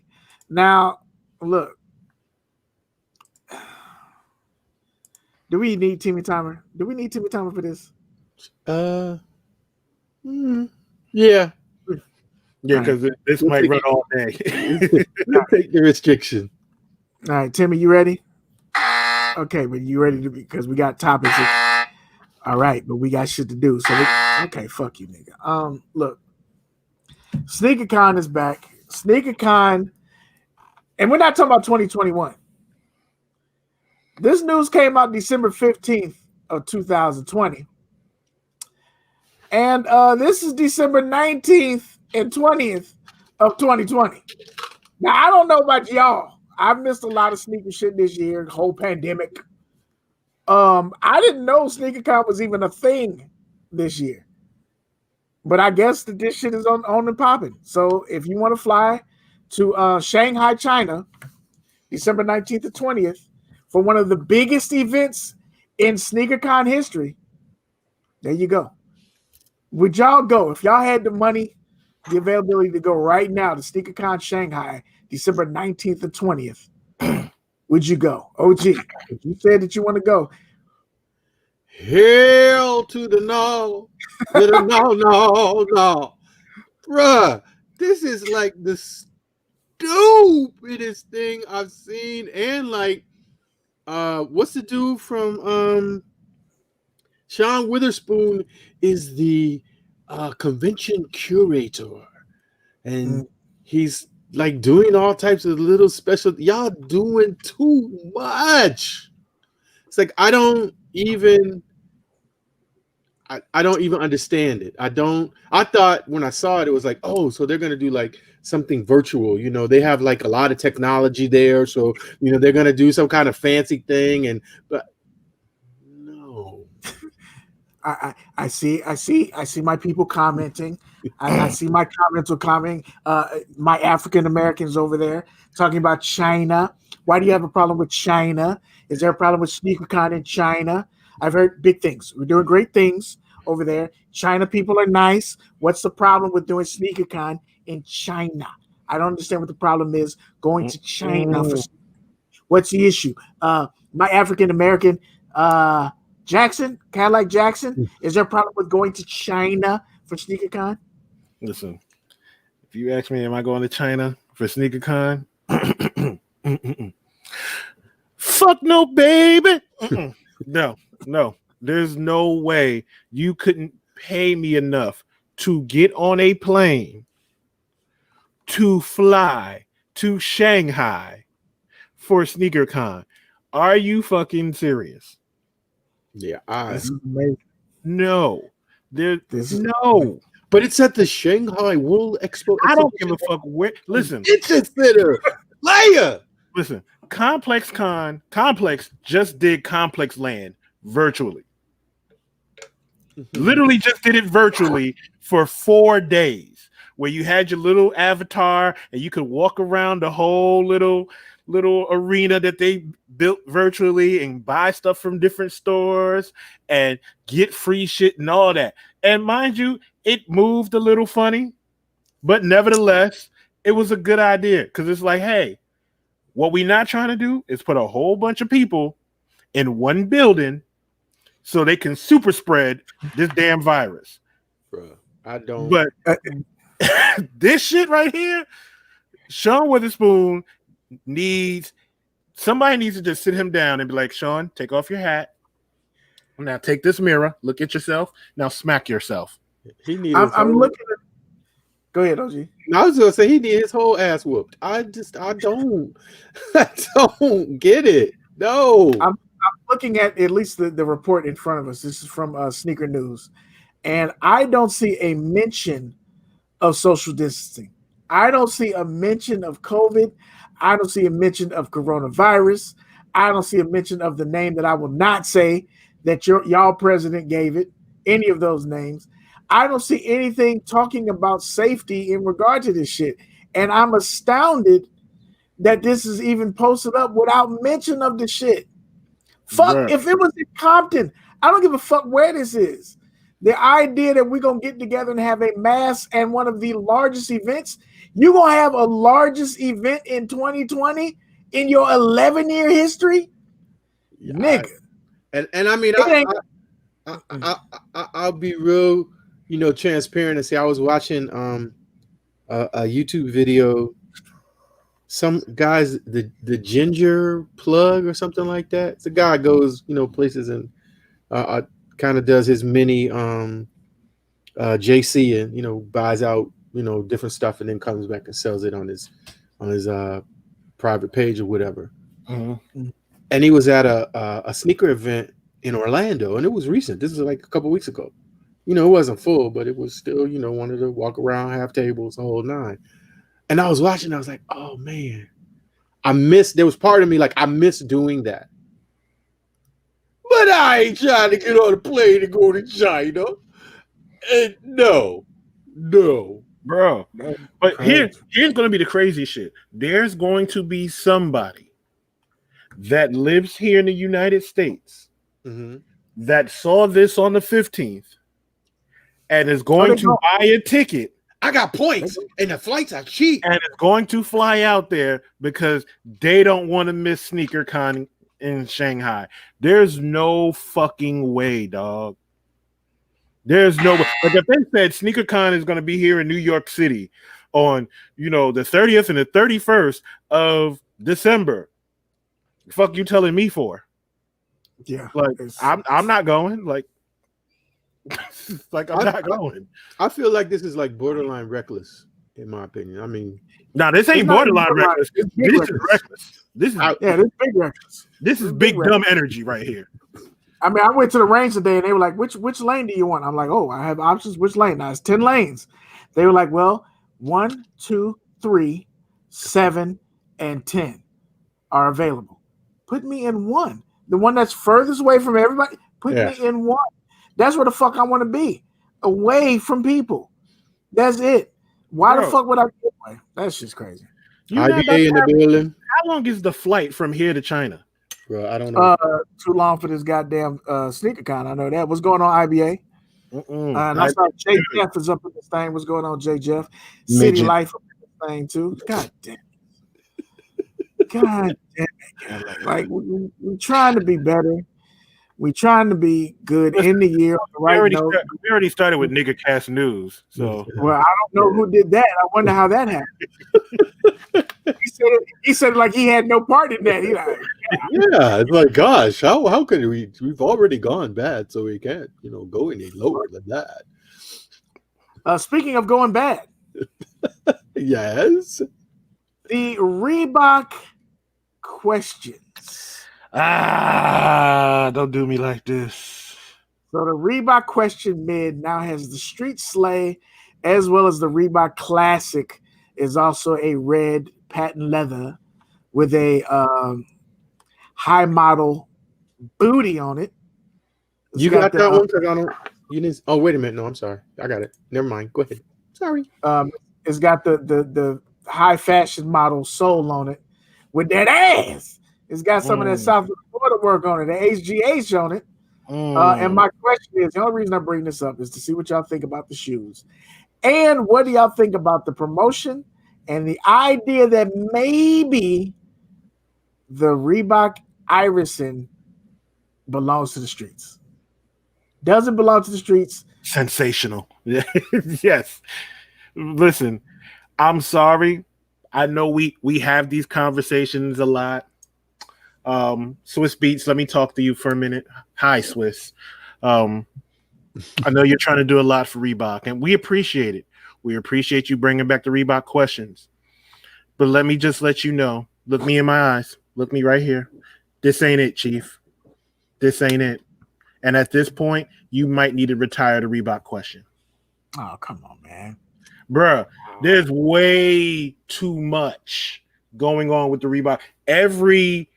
Now, look. Do we need Timmy Timer? Do we need Timmy Timer for this? Yeah. Yeah, because this might run all day. We'll take the restriction. All right, Timmy, you ready? Okay, but you ready to be, because we got topics. All right, but we got shit to do. So okay, fuck you, nigga. Look, SneakerCon is back. SneakerCon, and we're not talking about 2021. This news came out December 15th of 2020. And this is December 19th and 20th of 2020. Now, I don't know about y'all. I've missed a lot of sneaker shit this year, the whole pandemic. I didn't know SneakerCon was even a thing this year. But I guess that this shit is on and popping. So if you want to fly to Shanghai, China, December 19th to 20th, for one of the biggest events in SneakerCon history, there you go. Would y'all go? If y'all had the money, the availability to go right now to SneakerCon Shanghai, December 19th and 20th, would you go? OG, if you said that you want to go. Hell to the no. No. Bruh, this is like the stupidest thing I've seen. And like, what's the dude from Sean Witherspoon is the convention curator, and he's like doing all types of little special. Y'all doing too much. It's like I don't even understand it. I thought when I saw it, it was like, oh, so they're gonna do like something virtual. You know, they have like a lot of technology there, so you know they're gonna do some kind of fancy thing, but no. I see my people commenting. I see my comments are commenting. My African Americans over there talking about China. Why do you have a problem with China? Is there a problem with SneakerCon in China? I've heard big things. We're doing great things over there. China people are nice. What's the problem with doing SneakerCon in China? I don't understand what the problem is going to China. What's the issue? My African American Jackson, Cadillac Jackson, is there a problem with going to China for SneakerCon? Listen, if you ask me, am I going to China for SneakerCon? Fuck no, baby. No. There's no way you couldn't pay me enough to get on a plane to fly to Shanghai for SneakerCon. Are you fucking serious? Yeah, no. But it's at the Shanghai World Expo. I don't give a fuck where. Listen, it's a center. Leia. Listen, Complex just did Complex Land virtually. Literally just did it virtually for 4 days, where you had your little avatar and you could walk around the whole little arena that they built virtually and buy stuff from different stores and get free shit and all that. And mind you, it moved a little funny, but nevertheless, it was a good idea because it's like, hey, what we're not trying to do is put a whole bunch of people in one building so they can super spread this damn virus. Bro, I don't. But this shit right here, Sean Witherspoon somebody needs to just sit him down and be like, Sean, take off your hat. Now take this mirror, look at yourself. Now smack yourself. I'm looking at. Go ahead, OG. I was gonna say he need his whole ass whooped. I don't get it. No, I'm looking at least the report in front of us. This is from Sneaker News, and I don't see a mention of social distancing. I don't see a mention of COVID. I don't see a mention of coronavirus. I don't see a mention of the name that I will not say that y'all president gave it, any of those names. I don't see anything talking about safety in regard to this shit. And I'm astounded that this is even posted up without mention of the shit. Fuck, right. If it was in Compton, I don't give a fuck where this is. The idea that we're going to get together and have a mass and one of the largest events, you're going to have a largest event in 2020 in your 11-year history? Yeah, nigga. And I mean, I'll be real, transparent and say I was watching a YouTube video. Some guys, the Ginger Plug or something like that. It's a guy goes, places and kind of does his mini JC and buys out different stuff and then comes back and sells it on his private page or whatever. Mm-hmm. And he was at a sneaker event in Orlando, and it was recent. This was like a couple weeks ago. It wasn't full, but it was still, wanted to walk around, have tables, the whole nine. And I was watching, I was like, oh man, there was part of me like I miss doing that. But I ain't trying to get on a plane and go to China. And no. Bro. But here's going to be the crazy shit. There's going to be somebody that lives here in the United States that saw this on the 15th and is going to buy a ticket. I got points, and the flights are cheap. And it's going to fly out there because they don't want to miss SneakerCon in Shanghai. There's no fucking way, dog. There's no way. Like if they said SneakerCon is going to be here in New York City on, the 30th and the 31st of December, fuck you telling me for? Yeah, like I'm not going. Like I'm not going. I feel like this is like borderline reckless, in my opinion. I mean, this ain't borderline reckless. This is reckless. This is big reckless. This is big dumb energy right here. I mean, I went to the range today and they were like, which lane do you want? I'm like, I have options. Which lane? Now it's 10 lanes. They were like, well, 1, 2, 3, 7, and 10 are available. Put me in one. The one that's furthest away from everybody. Put me in one. That's where the fuck I want to be. Away from people. That's it. Why the fuck would I get away? That's just crazy. IBA in the building. How long is the flight from here to China? Bro, I don't know. Too long for this goddamn SneakerCon. I know that. What's going on, IBA? And I saw Jay Jeff is up in this thing. What's going on, Jay Jeff? City Life up in this thing too. God damn it. God damn it. Like we're trying to be better. We're trying to be good in the year. We already started with Nigga Cast News. So well, I don't know who did that. I wonder how that happened. He said it like he had no part in that. It's like, gosh, how could we've already gone bad, so we can't, go any lower than that. Speaking of going bad. Yes. The Reebok questions. Don't do me like this. So the Reebok question mid now has the Street Slay as well as the Reebok Classic is also a red patent leather with a high model booty on it. You got that one? You didn't. Oh, wait a minute. No, I'm sorry. I got it. Never mind. Go ahead. Sorry. It's got the high fashion model sole on it with that ass. It's got some of that South Florida work on it, the HGH on it. And my question is, the only reason I bring this up is to see what y'all think about the shoes. And what do y'all think about the promotion and the idea that maybe the Reebok Iverson belongs to the streets? Doesn't belong to the streets. Sensational. Yes. Listen, I'm sorry. I know we have these conversations a lot. Swiss Beats, let me talk to you for a minute. Hi, Swiss. I know you're trying to do a lot for Reebok, and we appreciate it. We appreciate you bringing back the Reebok questions. But let me just let you know, look me in my eyes. Look me right here. This ain't it, Chief. this ain't it. And at this point, you might need to retire the Reebok question. Oh, come on, man. Bruh, there's way too much going on with the Reebok. Every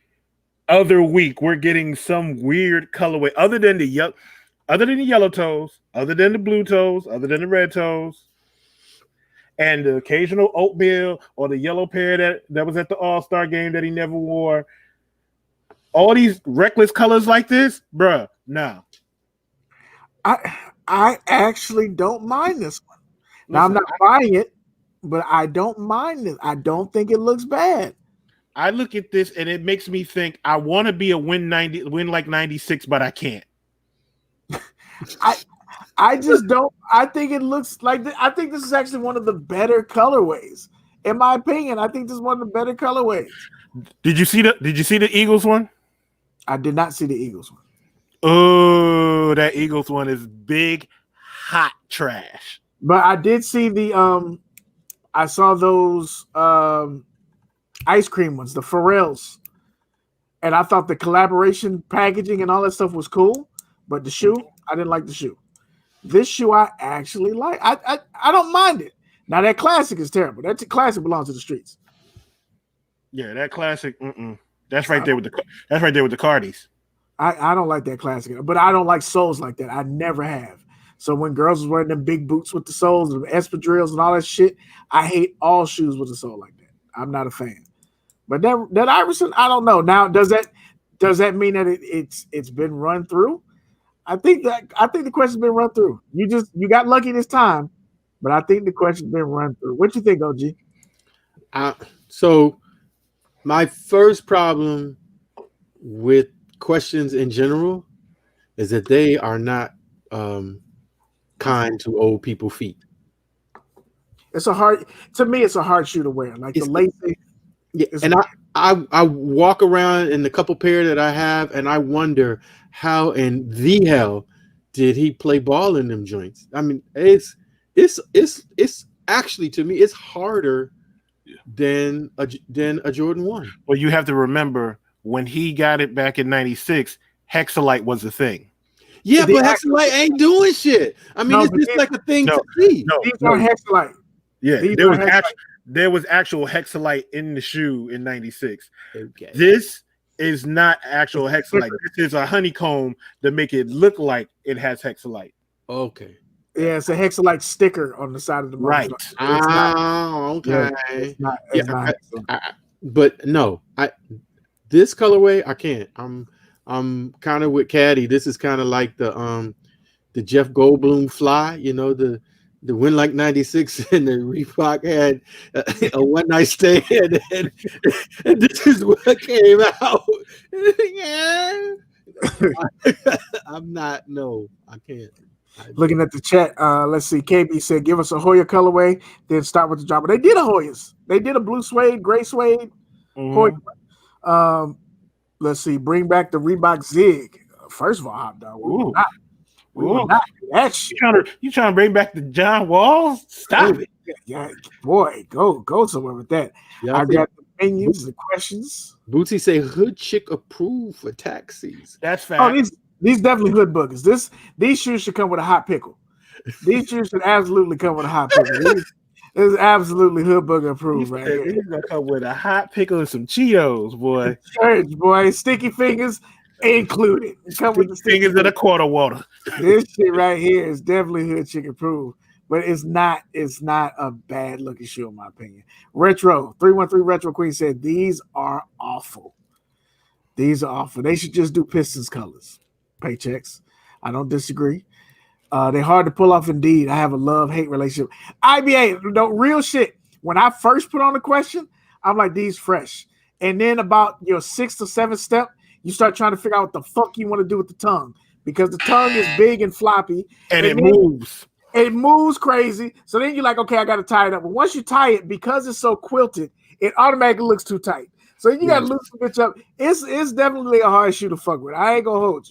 other week, we're getting some weird colorway other than the yellow toes, other than the blue toes, other than the red toes, and the occasional oatmeal or the yellow pair that was at the All-Star game that he never wore. All these reckless colors like this, bruh, no. I actually don't mind this one. Now, I'm not buying it, but I don't mind it. I don't think it looks bad. I look at this and it makes me think I want to be a win like 96, but I can't. I just don't. I think it looks like I think this is actually one of the better colorways. In my opinion, I think this is one of the better colorways. Did you see the Eagles one? I did not see the Eagles one. Oh, that Eagles one is big, hot trash. But I did see I saw those ice cream ones, the Pharrells. And I thought the collaboration packaging and all that stuff was cool. But the shoe, I didn't like the shoe. This shoe I actually like. I don't mind it. Now that classic is terrible. That classic belongs to the streets. Yeah, that classic. That's right there with the Cardis. I don't like that classic, but I don't like soles like that. I never have. So when girls was wearing them big boots with the soles and the espadrilles and all that shit, I hate all shoes with a sole like that. I'm not a fan. But that Iverson, I don't know. Now, does that mean that it's been run through? I think the question's been run through. You got lucky this time, but I think the question's been run through. What you think, OG? So my first problem with questions in general is that they are not kind to old people's feet. It's a hard shoe to wear. Like the lacy. Yeah, and I walk around in the couple pair that I have, and I wonder how in the hell did he play ball in them joints? I mean, it's actually, to me, it's harder than a Jordan 1. Well, you have to remember when he got it back in '96, Hexalite was a thing. Yeah, but Hexalite ain't doing shit. I mean, it's just like a thing to see. These are Hexalite. Yeah, there was actual Hexalite in the shoe in '96. Okay. This is not actual Hexalite. This is a honeycomb to make it look like it has Hexalite. Okay. Yeah, it's a Hexalite sticker on the side of the right. Okay. It's not. But no, this colorway I can't. I'm kind of with Caddy. This is kind of like the Jeff Goldblum fly. You know, the Win Like 96 and the Reebok had a one night stand, and this is what came out. Yeah. I'm not. No, I can't. Looking at the chat, let's see. KB said, "Give us a Hoya colorway, then start with the drop." But they did a Hoyas. They did a blue suede, gray suede. Hoya. Let's see. Bring back the Reebok Zig. First of all, hot dog. We will not do that shit. You trying to bring back the John Walls? Stop it. Yeah, boy, go somewhere with that. Yeah, I got the opinions, the questions. Bootsy say hood chick approved for taxis. That's fact. Oh, these definitely hood boogers. These shoes should come with a hot pickle. These shoes should absolutely come with a hot pickle. This is absolutely hood booger approved right here. He's gonna come with a hot pickle and some Cheetos, boy. Church, boy, sticky fingers included. Come with the fingers and a quarter water. This shit right here is definitely hood chick approved, but it's not a bad looking shoe in my opinion. Retro 313 Retro Queen said these are awful. These are awful. They should just do Pistons colors. Paychecks. I don't disagree. They're hard to pull off indeed. I have a love-hate relationship. IBA, no real shit. When I first put on the question, I'm like, these fresh. And then about your 6th or 7th step, you start trying to figure out what the fuck you want to do with the tongue. Because the tongue is big and floppy. And it moves. It moves crazy. So then you're like, okay, I got to tie it up. But once you tie it, because it's so quilted, it automatically looks too tight. So you got to loosen the bitch up. It's definitely a hard shoe to fuck with. I ain't going to hold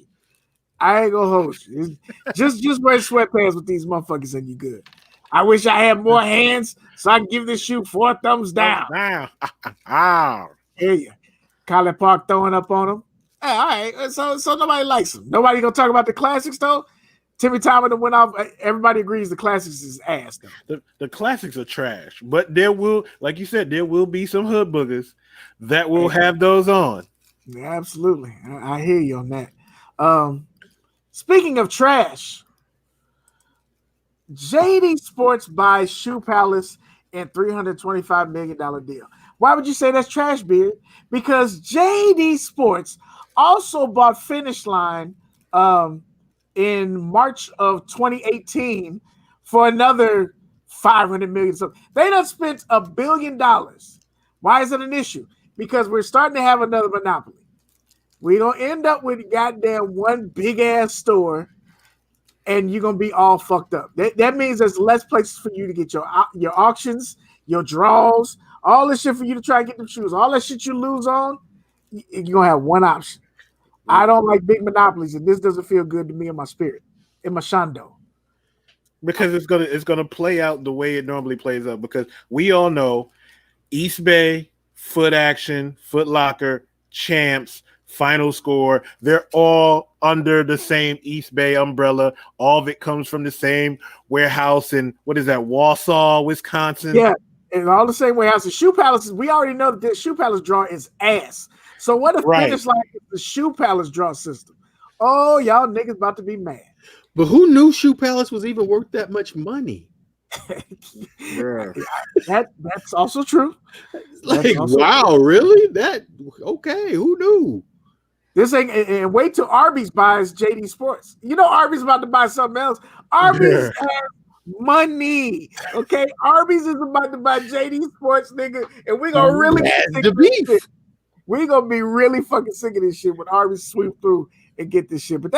you. Just wear sweatpants with these motherfuckers and you good. I wish I had more hands so I can give this shoe 4 thumbs down. Wow. Hear you. Colin Park throwing up on him. all right. So nobody likes them. Nobody gonna talk about the classics though. Timmy Thomas went off. Everybody agrees the classics is ass though. The classics are trash, but there will, like you said, there will be some hood boogers that will have those on. Yeah, absolutely. I hear you on that. Speaking of trash, JD Sports buys Shoe Palace in $325 million deal. Why would you say that's trash, Beard? Because JD Sports also bought Finish Line in March of 2018 for another $500 million. So they done spent $1 billion. Why is it an issue? Because we're starting to have another monopoly. We're going to end up with goddamn one big-ass store, and you're going to be all fucked up. That means there's less places for you to get your auctions, your draws, all this shit for you to try and get them shoes. All that shit you lose on, you're going to have one option. I don't like big monopolies, and this doesn't feel good to me in my spirit, in my shando. Because it's gonna play out the way it normally plays out. Because we all know East Bay, Foot Action, Foot Locker, Champs, Final Score, they're all under the same East Bay umbrella. All of it comes from the same warehouse in, what is that, Wausau, Wisconsin? Yeah, and all the same warehouse. The Shoe Palace, we already know that the Shoe Palace draw is ass. So what if Finish Line is the Shoe Palace draw system? Oh, y'all niggas about to be mad. But who knew Shoe Palace was even worth that much money? That's also true. Like, wow, really? That okay? Who knew? This ain't, and wait till Arby's buys JD Sports. You know Arby's about to buy something else. Arby's has money. Okay, Arby's is about to buy JD Sports, nigga, and we're gonna really get the beef. We're gonna be really fucking sick of this shit when Arby's sweep through and get this shit. But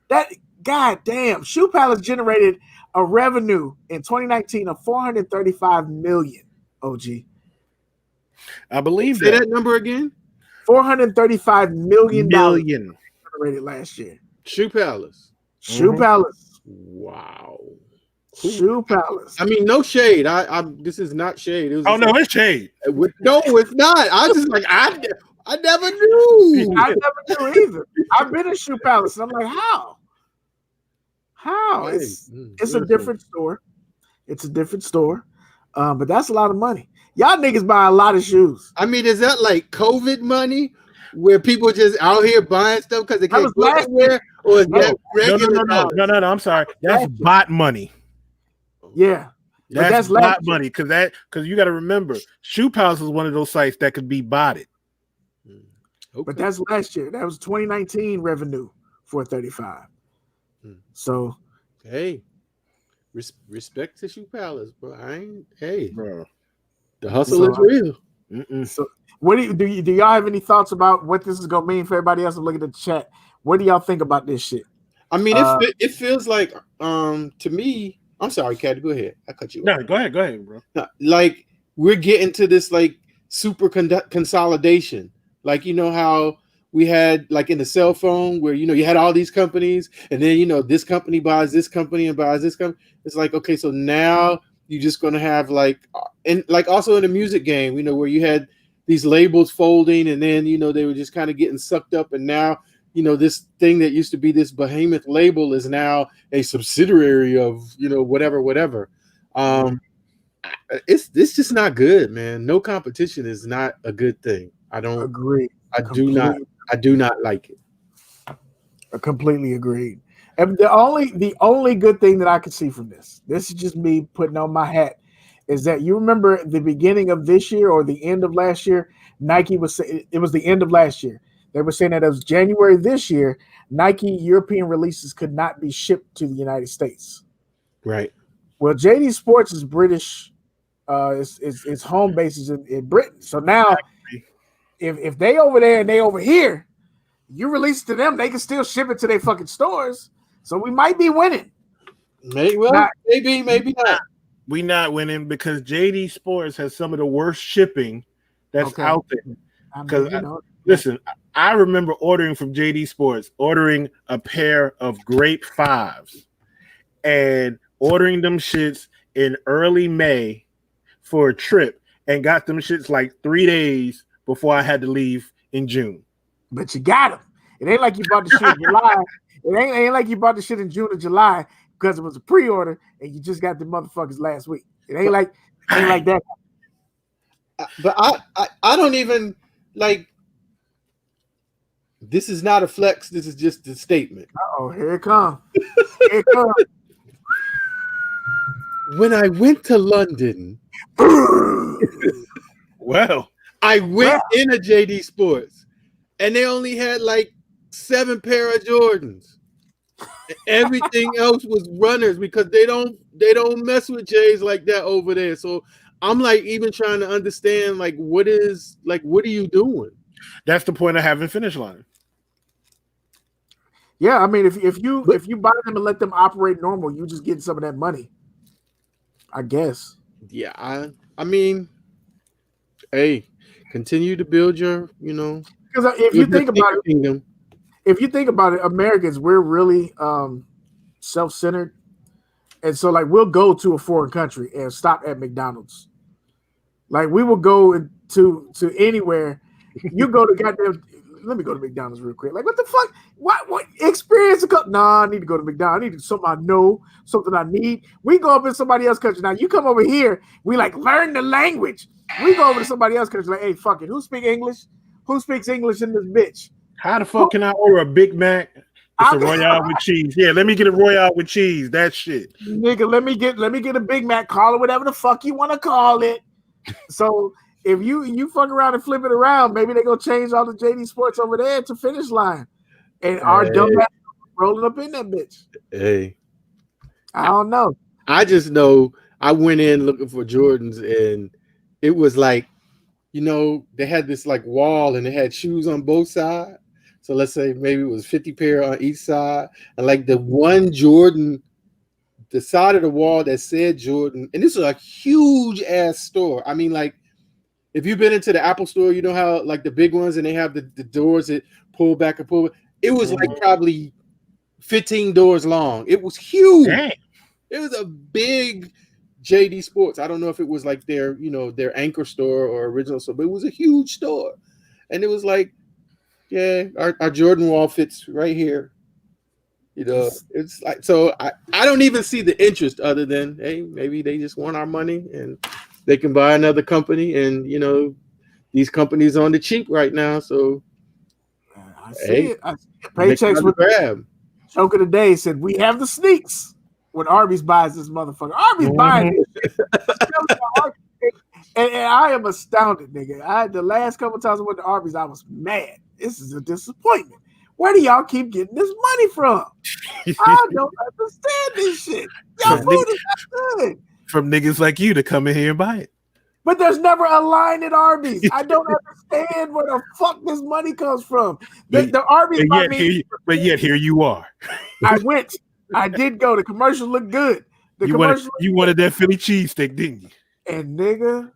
that goddamn Shoe Palace generated a revenue in 2019 of $435 million. OG, I believe say that number again. $435 million generated last year. Shoe Palace. Shoe Palace. Wow. Shoe Palace. I mean, no shade. I this is not shade. It's shade. No, it's not. I was just like, I never knew. I never knew either. I've been in Shoe Palace, and I'm like, how? It's a different store. It's a different store. But that's a lot of money. Y'all niggas buy a lot of shoes. I mean, is that like COVID money where people just out here buying stuff because they can't go anywhere? Or is that regular? No. I'm sorry. That's bot money. Yeah. That's bot money because you got to remember, Shoe Palace is one of those sites that could be botted. Okay. But that's last year. That was 2019 revenue for 35. So, hey, respect to Shoe Palace, bro. Bro, the hustle is real. So, what do y'all have any thoughts about what this is gonna mean for everybody else? I'm looking at the chat. What do y'all think about this shit? I mean, it feels like to me. I'm sorry, Kat, go ahead. I cut you off. No, go ahead, bro. Like we're getting to this like super consolidation. Like, you know how we had like in the cell phone where, you know, you had all these companies and then, you know, this company buys this company and buys this company. It's like, okay, so now you're just going to have like, and like also in the music game, you know, where you had these labels folding and then, you know, they were just kind of getting sucked up. And now, you know, this thing that used to be this behemoth label is now a subsidiary of, you know, whatever. It's just not good, man. No competition is not a good thing. I don't agree. I do not like it. I completely agreed. And the only good thing that I could see from this is just me putting on my hat, is that you remember the beginning of this year or the end of last year, Nike was saying it was the end of last year. They were saying that it was January this year, Nike European releases could not be shipped to the United States. Right. Well, JD Sports is British. Its home base is in Britain. So now, if they over there and they over here, you release it to them, they can still ship it to their fucking stores. So we might be winning. Maybe not. We not winning because JD Sports has some of the worst shipping that's out there. Because listen, I remember ordering from JD Sports, ordering a pair of Grape 5s and ordering them shits in early May for a trip and got them shits like 3 days before I had to leave in June. But you got them. It ain't like you bought the shit in July. It ain't like you bought the shit in June or July because it was a pre-order and you just got the motherfuckers last week. It ain't like that. But I don't even like. This is not a flex. This is just a statement. Oh, here it comes. Here it comes. When I went to London, well, I went in a JD Sports, and they only had like 7 pair of Jordans. Everything else was runners because they don't mess with J's like that over there. So I'm like even trying to understand like what are you doing? That's the point of having Finish Line. Yeah, I mean, if you buy them and let them operate normal, you just get some of that money, I guess. Yeah, I mean, hey, continue to build your, because if you think about it, kingdom. If you think about it, Americans, we're really self-centered, and so like we'll go to a foreign country and stop at McDonald's. Like we will go to anywhere. You go to goddamn. Let me go to McDonald's real quick. Like, what the fuck? What experience? Nah, I need to go to McDonald's. I need something I know, something I need. We go up in somebody else's country. Now, you come over here, we like learn the language. We go over to somebody else's country, like, hey, fuck it. Who speak English? Who speaks English in this bitch? How the fuck can I order a Big Mac? It's a Royale with cheese. Yeah, let me get a Royale with cheese. That shit. Nigga, let me get a Big Mac. Call it whatever the fuck you want to call it. So if you fuck around and flip it around, maybe they gonna change all the JD Sports over there to Finish Line, and our dumbass rolling up in that bitch. Hey, I don't know. I just know I went in looking for Jordans, and it was like, they had this like wall, and they had shoes on both sides. So let's say maybe it was 50 pair on each side, and like the one Jordan, the side of the wall that said Jordan, and this was a huge ass store. I mean, like. If you've been into the Apple store, you know how like the big ones and they have the doors that pull back and pull. It was like probably 15 doors long. It was huge. Dang. It was a big JD Sports. I don't know if it was like their anchor store or original store, but it was a huge store. And it was like, yeah, our Jordan wall fits right here. It's like, so I don't even see the interest other than, hey, maybe they just want our money and they can buy another company, and these companies on the cheap right now. So I see it. Paychecks with grab. Joke of the day said we have the sneaks when Arby's buys this motherfucker. Arby's buying this shit. and I am astounded, nigga. The last couple times I went to Arby's, I was mad. This is a disappointment. Where do y'all keep getting this money from? I don't understand this shit. Y'all food is not good. From niggas like you to come in here and buy it. But there's never a line at Arby's. I don't understand where the fuck this money comes from. The Arby's but yet here you are. I went. I did go. The commercial looked good. You wanted that Philly cheesesteak, didn't you? And nigga,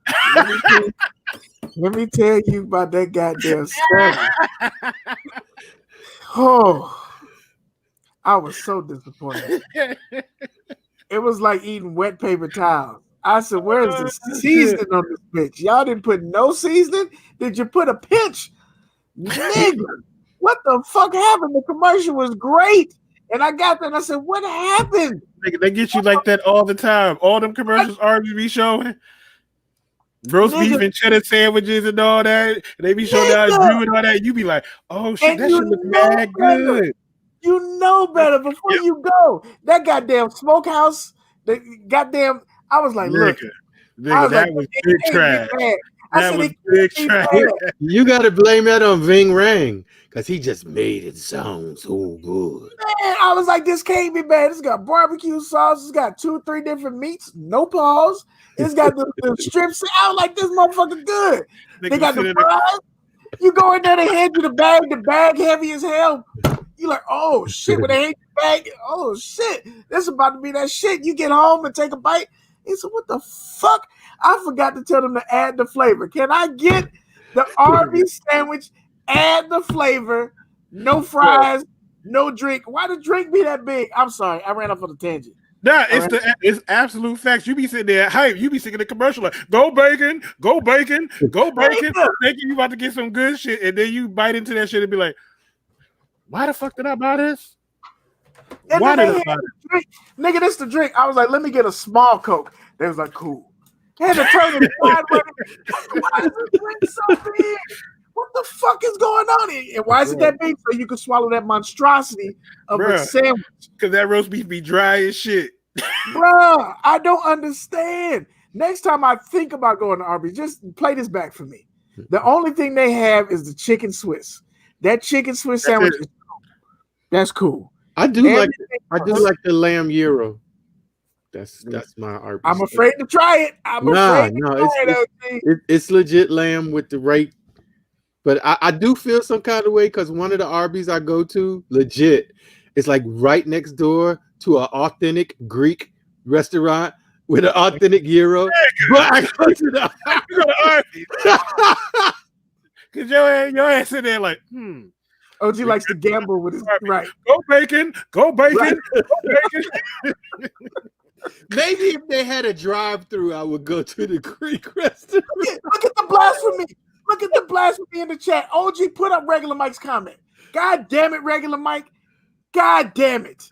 let me tell you about that goddamn story. Oh, I was so disappointed. It was like eating wet paper towels. I said, where's the seasoning on this bitch? Y'all didn't put no seasoning? Did you put a pinch? Nigga, what the fuck happened? The commercial was great. And I got there and I said, what happened? Nigga, they get you like that all the time. All them commercials Arby's be showing. Roast beef and cheddar sandwiches and all that. They be showing how to do and all that. You be like, oh shit, that shit look mad good. You know better before you go. That goddamn smokehouse, the goddamn, I was like, look. Nigga, that was big trash. That was big trash. You got to blame that on Ving Rang because he just made it sound so good. Man, I was like, this can't be bad. It's got barbecue sauce. It's got 2-3 different meats. No pause. It's got the strips. I was like, this motherfucker good. They got the fries. You go in there, they hand you the bag heavy as hell. You like, oh shit, when they hand you the bag, oh shit, this about to be that shit. You get home and take a bite. He said, what the fuck? I forgot to tell them to add the flavor. Can I get the Arby's sandwich, add the flavor, no fries, no drink? Why the drink be that big? I'm sorry, I ran off on a tangent. Nah, it's absolute facts. You be sitting there hype. You be singing the commercial like, go bacon, go bacon, go bacon. Thinking you about to get some good shit, and then you bite into that shit and be like, Why the fuck did I buy this? And Why then did they I buy had this? the drink. Nigga, this the drink. I was like, let me get a small Coke. They was like, cool. Had to turn it sideways. Why is this drink so big? What the fuck is going on here? And why is it that big? So you can swallow that monstrosity of a sandwich. Because that roast beef be dry as shit. Bruh, I don't understand. Next time I think about going to Arby's, just play this back for me. The only thing they have is the chicken Swiss. That chicken Swiss sandwich is cool. That's cool. I do like the lamb gyro. That's my Arby's. I'm afraid to try it. It's legit lamb with the right. But I do feel some kind of way because one of the Arby's I go to, legit, it's like right next door to an authentic Greek restaurant with an authentic gyro. But I go to the Arby's. Because your ass in there like, OG likes to gamble with his right. Go bacon, go bacon, right. Go bacon. Maybe if they had a drive-through, I would go to the Greek restaurant. Look at the blasphemy. Look at the blasphemy in the chat. OG, put up Regular Mike's comment. God damn it, Regular Mike. God damn it.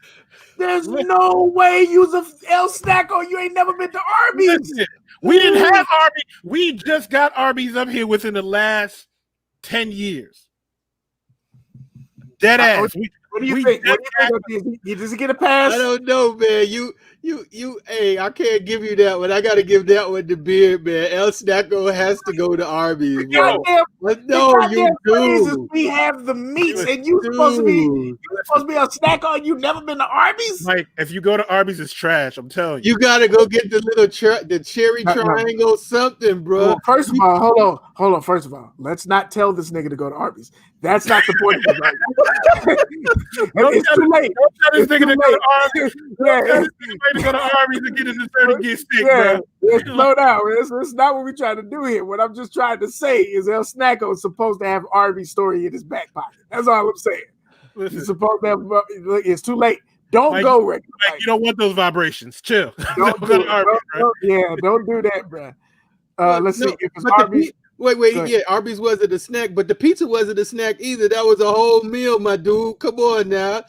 There's no way you's a El Snacko. You ain't never been to Arby's. Listen, we didn't have Arby's. We just got Arby's up here within the last 10 years. Dead ass. What do you think? Does he get a pass? I don't know, man. Hey, I can't give you that one. I got to give that one to Beard, man. El Snacko has to go to Arby's, bro. No, you do. We have the meats, and you're supposed to be a Snacko, and you've never been to Arby's? Like, if you go to Arby's, it's trash. I'm telling you. You got to go get the little the cherry triangle something, bro. Well, first of all, hold on. First of all, let's not tell this nigga to go to Arby's. That's not the point of it. It's too late. Don't tell this nigga to go to Arby's. To go to Arby's and get in the 30 stick, bro. Slow down. It's not what we're trying to do here. What I'm just trying to say is El Snacko is supposed to have Arby's story in his back pocket. That's all I'm saying. Listen, he's supposed to have. It's too late. Don't go, Rick. You don't want those vibrations. Chill. Don't do Arby's, don't do that, bro. Let's see. If it's Arby's. Wait, yeah, Arby's wasn't a snack, but the pizza wasn't a snack either. That was a whole meal, my dude. Come on now.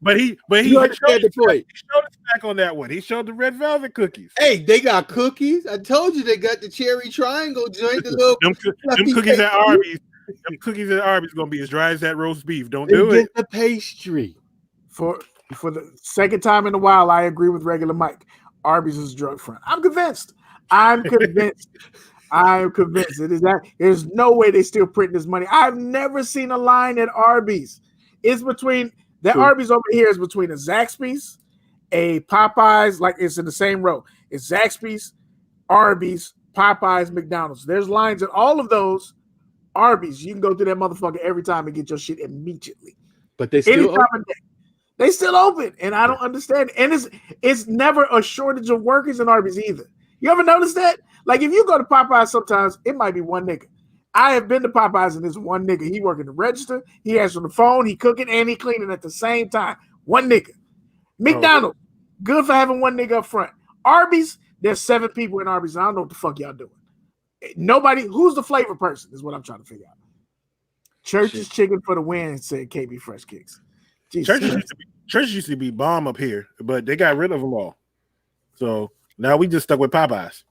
But he showed the snack on that one. He showed the red velvet cookies. Hey, they got cookies. I told you they got the cherry triangle joint. Them cookies at Arby's. Them cookies at Arby's gonna be as dry as that roast beef. Don't do it. Get the pastry. For the second time in a while, I agree with Regular Mike. Arby's is a drug front. I'm convinced. I'm convinced it is that. There's no way they still printing this money. I've never seen a line at Arby's. It's between the Arby's over here is between a Zaxby's, a Popeyes, like it's in the same row. It's Zaxby's, Arby's, Popeyes, McDonald's. There's lines at all of those. Arby's, you can go through that motherfucker every time and get your shit immediately. But they still open. They still open, and I don't understand. And it's never a shortage of workers in Arby's either. You ever notice that? Like, if you go to Popeyes, sometimes it might be one nigga. I have been to Popeyes, and there's one nigga. He working the register, he answering the phone, he cooking, and he cleaning at the same time. One nigga. McDonald's, good for having one nigga up front. Arby's, there's 7 people in Arby's. I don't know what the fuck y'all doing. Nobody, who's the flavor person is what I'm trying to figure out. Church's chicken for the win, said KB Fresh Kicks. Churches used to be bomb up here, but they got rid of them all. So now we just stuck with Popeyes.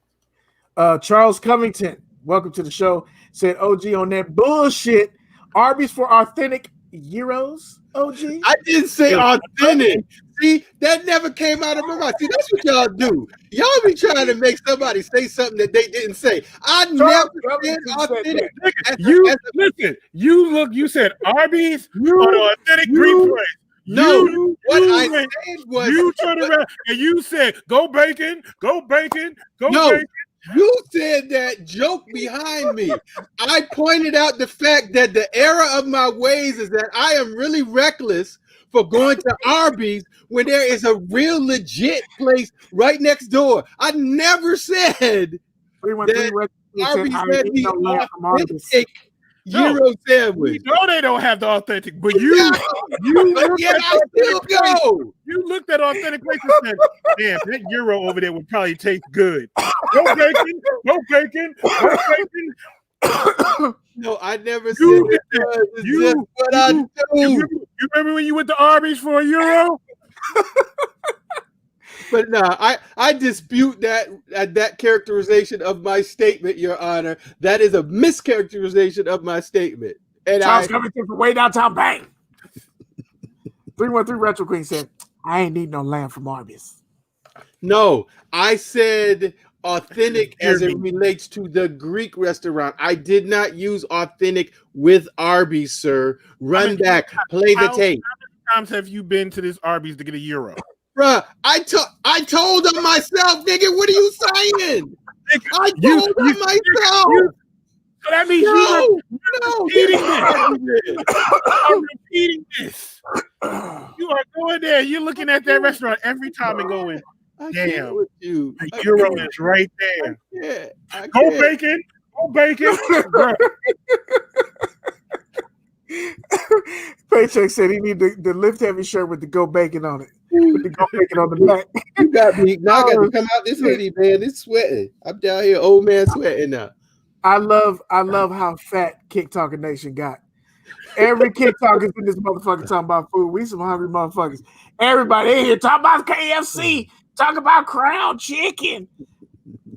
Charles Covington, welcome to the show, said OG on that bullshit. Arby's for authentic gyros, OG? I didn't say authentic. See, that never came out of my mouth. See, that's what y'all do. Y'all be trying to make somebody say something that they didn't say. I never said authentic. You said Arby's on an authentic green place. No, what I said was you turned around and you said, go bacon, go bacon, go bacon. You said that joke behind me. I pointed out the fact that the error of my ways is that I am really reckless for going to Arby's when there is a real legit place right next door. I never said that Arby's had the authentic gyro sandwich. You know they don't have the authentic, but you looked at authentic place and said, damn, that gyro over there would probably taste good. Go bacon, go bacon, go bacon. No, I never said it was. It's just what I do. You remember when you went to Arby's for €1? But no, I dispute that characterization of my statement, Your Honor. That is a mischaracterization of my statement. And Charles coming from way downtown, bang. 313 Retro Queen said, I ain't need no lamb from Arby's. No, I said authentic as it relates to the Greek restaurant. I did not use authentic with Arby's, sir. Run back, play the tape. How many times have you been to this Arby's to get €1? Bruh, I told them myself, nigga. What are you saying? I told them myself. So that means I'm repeating this. You are going there. You're looking at that restaurant every time and going, damn, with you. The euro is right there. Go bacon. Go bacon. Paycheck said he need the lift heavy shirt with the Go Bacon on it. With the Go Bacon on the back. You got me. Now I got to come out this hoodie, man. It's sweating. I'm down here, old man sweating now. I love how fat Kick Talking Nation got. Every Kick Talker's in this motherfucker talking about food. We some hungry motherfuckers. Everybody in here talking about KFC, talking about Crown Chicken,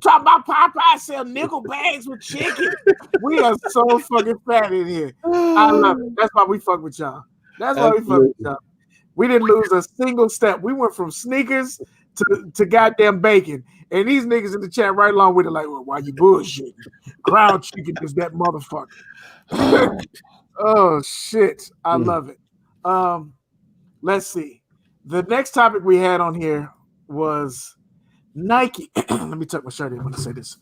talking about Popeye sell nickel bags with chicken. We are so fucking fat in here. I love it. That's why we fuck with y'all. That's why we fuck with y'all. We didn't lose a single step. We went from sneakers to goddamn bacon. And these niggas in the chat right along with it like, well, why you bullshitting? Crown Chicken is that motherfucker. Oh, shit. I love it. Let's see. The next topic we had on here was Nike. Let me tuck my shirt in when I say this.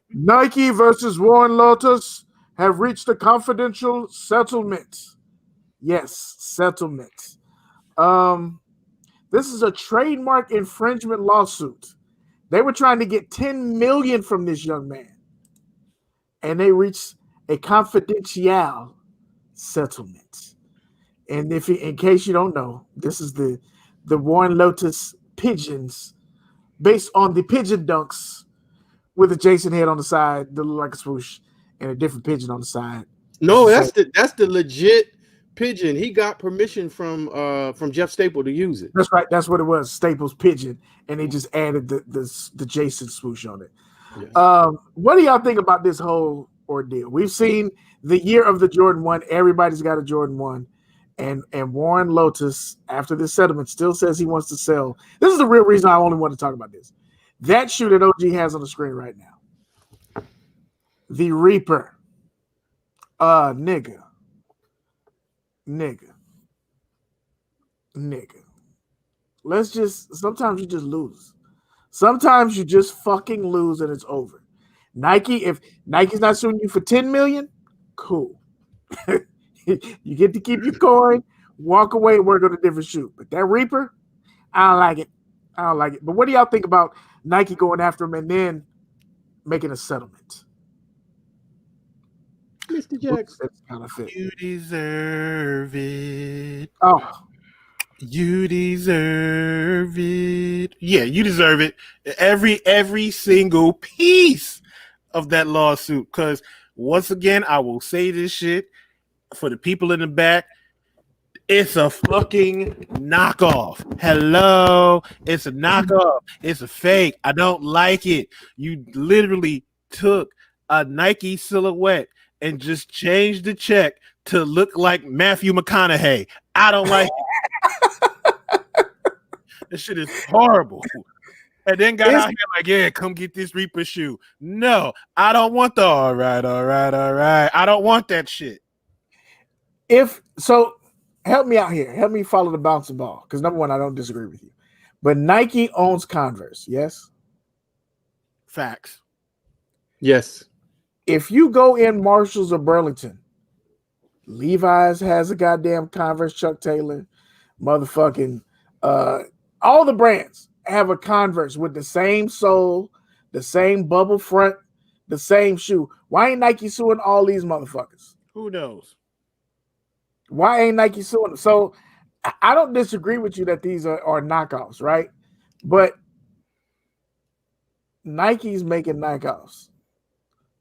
Nike versus Warren Lotus have reached a confidential settlement. Yes, settlement. This is a trademark infringement lawsuit. They were trying to get $10 million from this young man, and they reached a confidential settlement. And in case you don't know, this is the Warren Lotus pigeons, based on the pigeon dunks with a Jason head on the side that look like a swoosh, and a different pigeon on the side. No, that's the legit pigeon. He got permission from Jeff Staple to use it. That's right. That's what it was. Staples pigeon, and they just added the Jason swoosh on it. Yeah. What do y'all think about this whole ordeal? We've seen the year of the Jordan 1. Everybody's got a Jordan 1, and Warren Lotus, after this settlement, still says he wants to sell. This is the real reason I only want to talk about this. That shoe that OG has on the screen right now, the Reaper, nigga. Sometimes you just lose. Sometimes you just fucking lose and it's over. Nike, if Nike's not suing you for $10 million, cool. You get to keep your coin, walk away, and work on a different shoe. But that Reaper, I don't like it. But what do y'all think about Nike going after him and then making a settlement? Mr. Jackson, you deserve it. Oh, you deserve it. Yeah, you deserve it. Every single piece of that lawsuit. Because once again, I will say this shit for the people in the back. It's a fucking knockoff. Hello, it's a knockoff. It's a fake. I don't like it. You literally took a Nike silhouette and just changed the check to look like Matthew McConaughey. I don't like it. This shit is horrible. And then got out here like, yeah, come get this Reaper shoe. No, I don't want the all right. I don't want that shit. Help me out here. Help me follow the bouncing ball. Because number one, I don't disagree with you. But Nike owns Converse, yes? Facts. Yes. If you go in Marshalls or Burlington, Levi's has a goddamn Converse, Chuck Taylor, motherfucking all the brands have a Converse with the same sole, the same bubble front, the same shoe. Why ain't Nike suing all these motherfuckers? Who knows? Why ain't Nike suing them? So I don't disagree with you that these are knockoffs, right? But Nike's making knockoffs.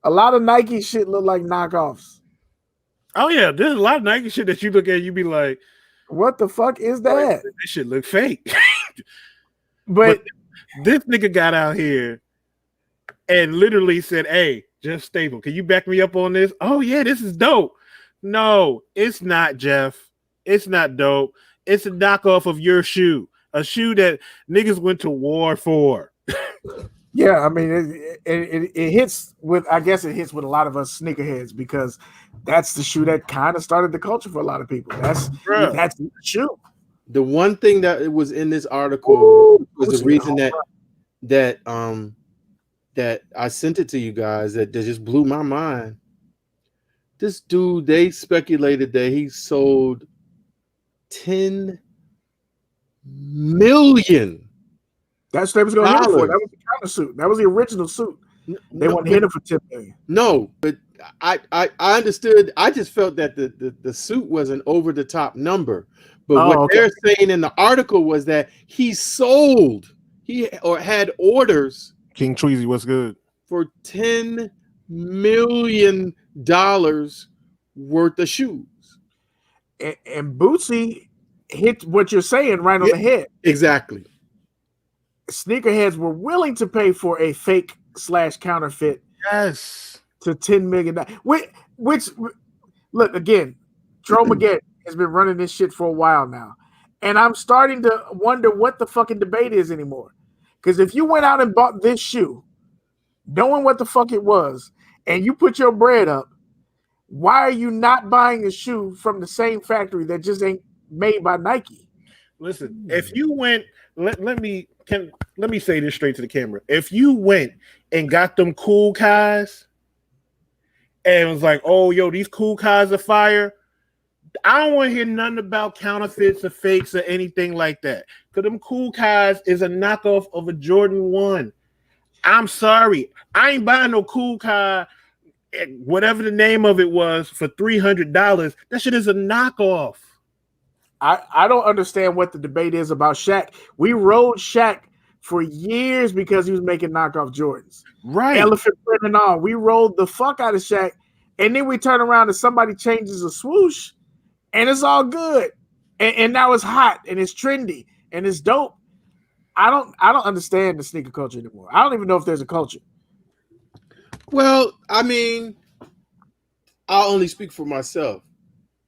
A lot of Nike shit look like knockoffs. Oh yeah, there's a lot of Nike shit that you look at, you be like, what the fuck is that? This shit look fake. but this nigga got out here and literally said, "Hey, Jeff Staple, can you back me up on this?" Oh yeah, this is dope. No, it's not, Jeff. It's not dope. It's a knockoff of your shoe, a shoe that niggas went to war for. Yeah, I mean, it hits with, I guess it hits with a lot of us sneakerheads because that's the shoe that kind of started the culture for a lot of people. That's the shoe. The one thing that was in this article was the reason that I sent it to you guys that just blew my mind. This dude, they speculated that he sold 10 million. That's what they was going to hit him for. That was the counter suit. That was the original suit. They want to hit him for 10 million. No, but I understood. I just felt that the suit was an over the top number. But what they're saying in the article was that he had orders. King Tweezy, what's good? For $10 million worth of shoes. And Bootsy hit what you're saying right on the head. Exactly. Sneakerheads were willing to pay for a fake / counterfeit. Yes. To $10 million. Which look, again, Jerome again has been running this shit for a while now. And I'm starting to wonder what the fucking debate is anymore. Because if you went out and bought this shoe, knowing what the fuck it was, and you put your bread up, why are you not buying a shoe from the same factory that just ain't made by Nike? Listen, if you went, let me say this straight to the camera. If you went and got them cool Kais and was like, oh, yo, these cool Kais are fire, I don't want to hear nothing about counterfeits or fakes or anything like that. Because them cool Kais is a knockoff of a Jordan 1. I'm sorry. I ain't buying no cool Kai, whatever the name of it was, for $300. That shit is a knockoff. I don't understand what the debate is about Shaq. We rode Shaq for years because he was making knockoff Jordans. Right. Elephant print and all. We rolled the fuck out of Shaq. And then we turn around and somebody changes a swoosh and it's all good. And now it's hot and it's trendy and it's dope. I don't understand the sneaker culture anymore. I don't even know if there's a culture. Well, I mean, I'll only speak for myself.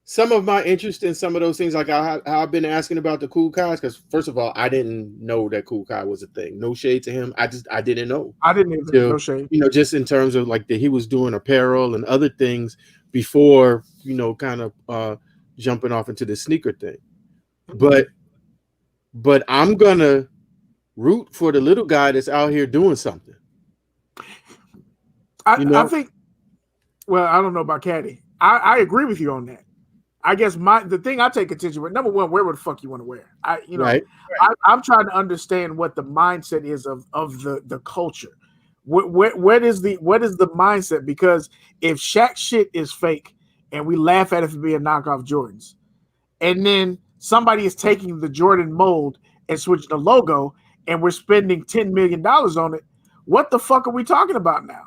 Some of my interest in some of those things, like how I've been asking about the cool Kais, because first of all, I didn't know that cool Kai was a thing. No shade to him. I didn't know. I didn't even know. No shade. You know, just in terms of like that he was doing apparel and other things before, you know, kind of jumping off into the sneaker thing. But I'm gonna root for the little guy that's out here doing something. I think. Well, I don't know about Caddy. I agree with you on that. I guess the thing I take attention with, number one, where the fuck you want to wear? Right. I'm trying to understand what the mindset is of the culture. What is the mindset? Because if Shaq shit is fake and we laugh at it for being knockoff Jordans, and then somebody is taking the Jordan mold and switching the logo, and we're spending $10 million on it, what the fuck are we talking about now?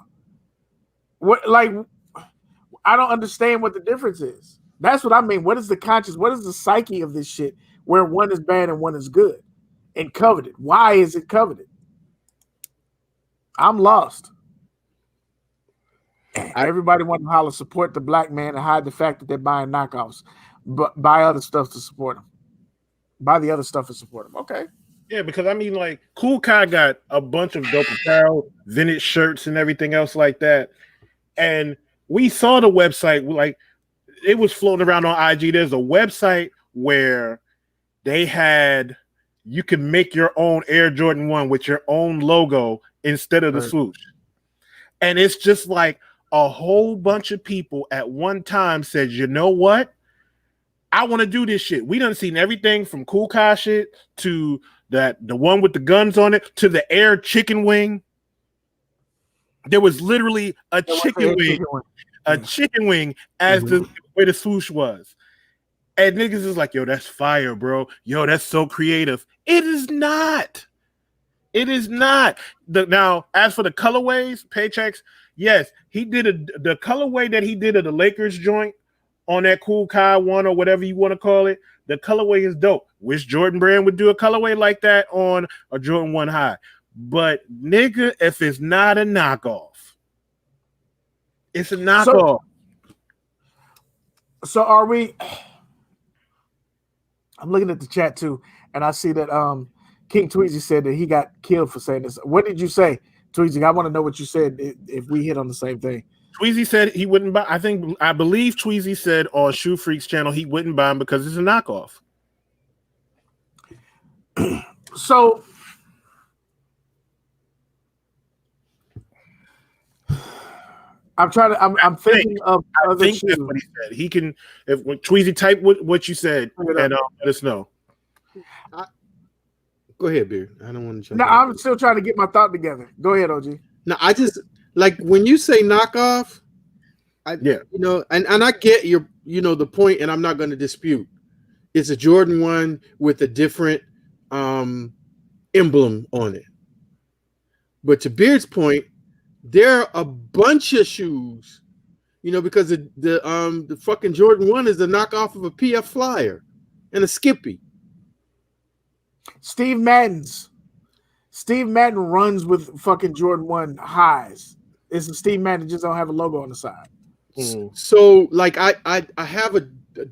I don't understand what the difference is. That's what I mean. What is the conscious? What is the psyche of this shit where one is bad and one is good and coveted? Why is it coveted? I'm lost. Everybody wants to holler, support the black man and hide the fact that they're buying knockoffs, but buy other stuff to support them. Buy the other stuff to support them. Okay. Yeah, because I mean, like, Cool Kai got a bunch of dope apparel, vintage shirts, and everything else like that. And we saw the website, like, it was floating around on IG. There's a website where you can make your own Air Jordan 1 with your own logo instead of the swoosh. And it's just like a whole bunch of people at one time said, you know what? I want to do this shit. We done seen everything from Cool Kai shit to the one with the guns on it to the Air chicken wing. There was literally a chicken wing as the way the swoosh was. And niggas is like, yo, that's fire, bro. Yo, that's so creative. It is not. It is not. Now, as for the colorways, Paychecks, Yes, he did the colorway that he did of the Lakers joint on that Cool Kai one or whatever you want to call it. The colorway is dope. Wish Jordan Brand would do a colorway like that on a Jordan 1 High. But nigga, if it's not a knockoff, it's a knockoff. So are we? I'm looking at the chat too, and I see that King Tweezy said that he got killed for saying this. What did you say, Tweezy? I want to know what you said if we hit on the same thing. Tweezy said he wouldn't buy. I believe Tweezy said on Shoe Freak's channel he wouldn't buy them because it's a knockoff. So I'm trying to. I'm thinking of other shoes. That's what he said. He can. If Tweezy type what you said and let us know. Go ahead, Beard. I don't want to. No, I'm still trying to get my thought together. Go ahead, OG. No, I just like when you say knockoff. You know, and I get your, you know, the point, and I'm not going to dispute. It's a Jordan 1 with a different emblem on it. But to Beard's point, there are a bunch of shoes, you know, because the fucking Jordan 1 is the knockoff of a PF Flyer and a Skippy. Steve Madden runs with fucking Jordan 1 highs. It's a Steve Madden, just don't have a logo on the side. So like I have a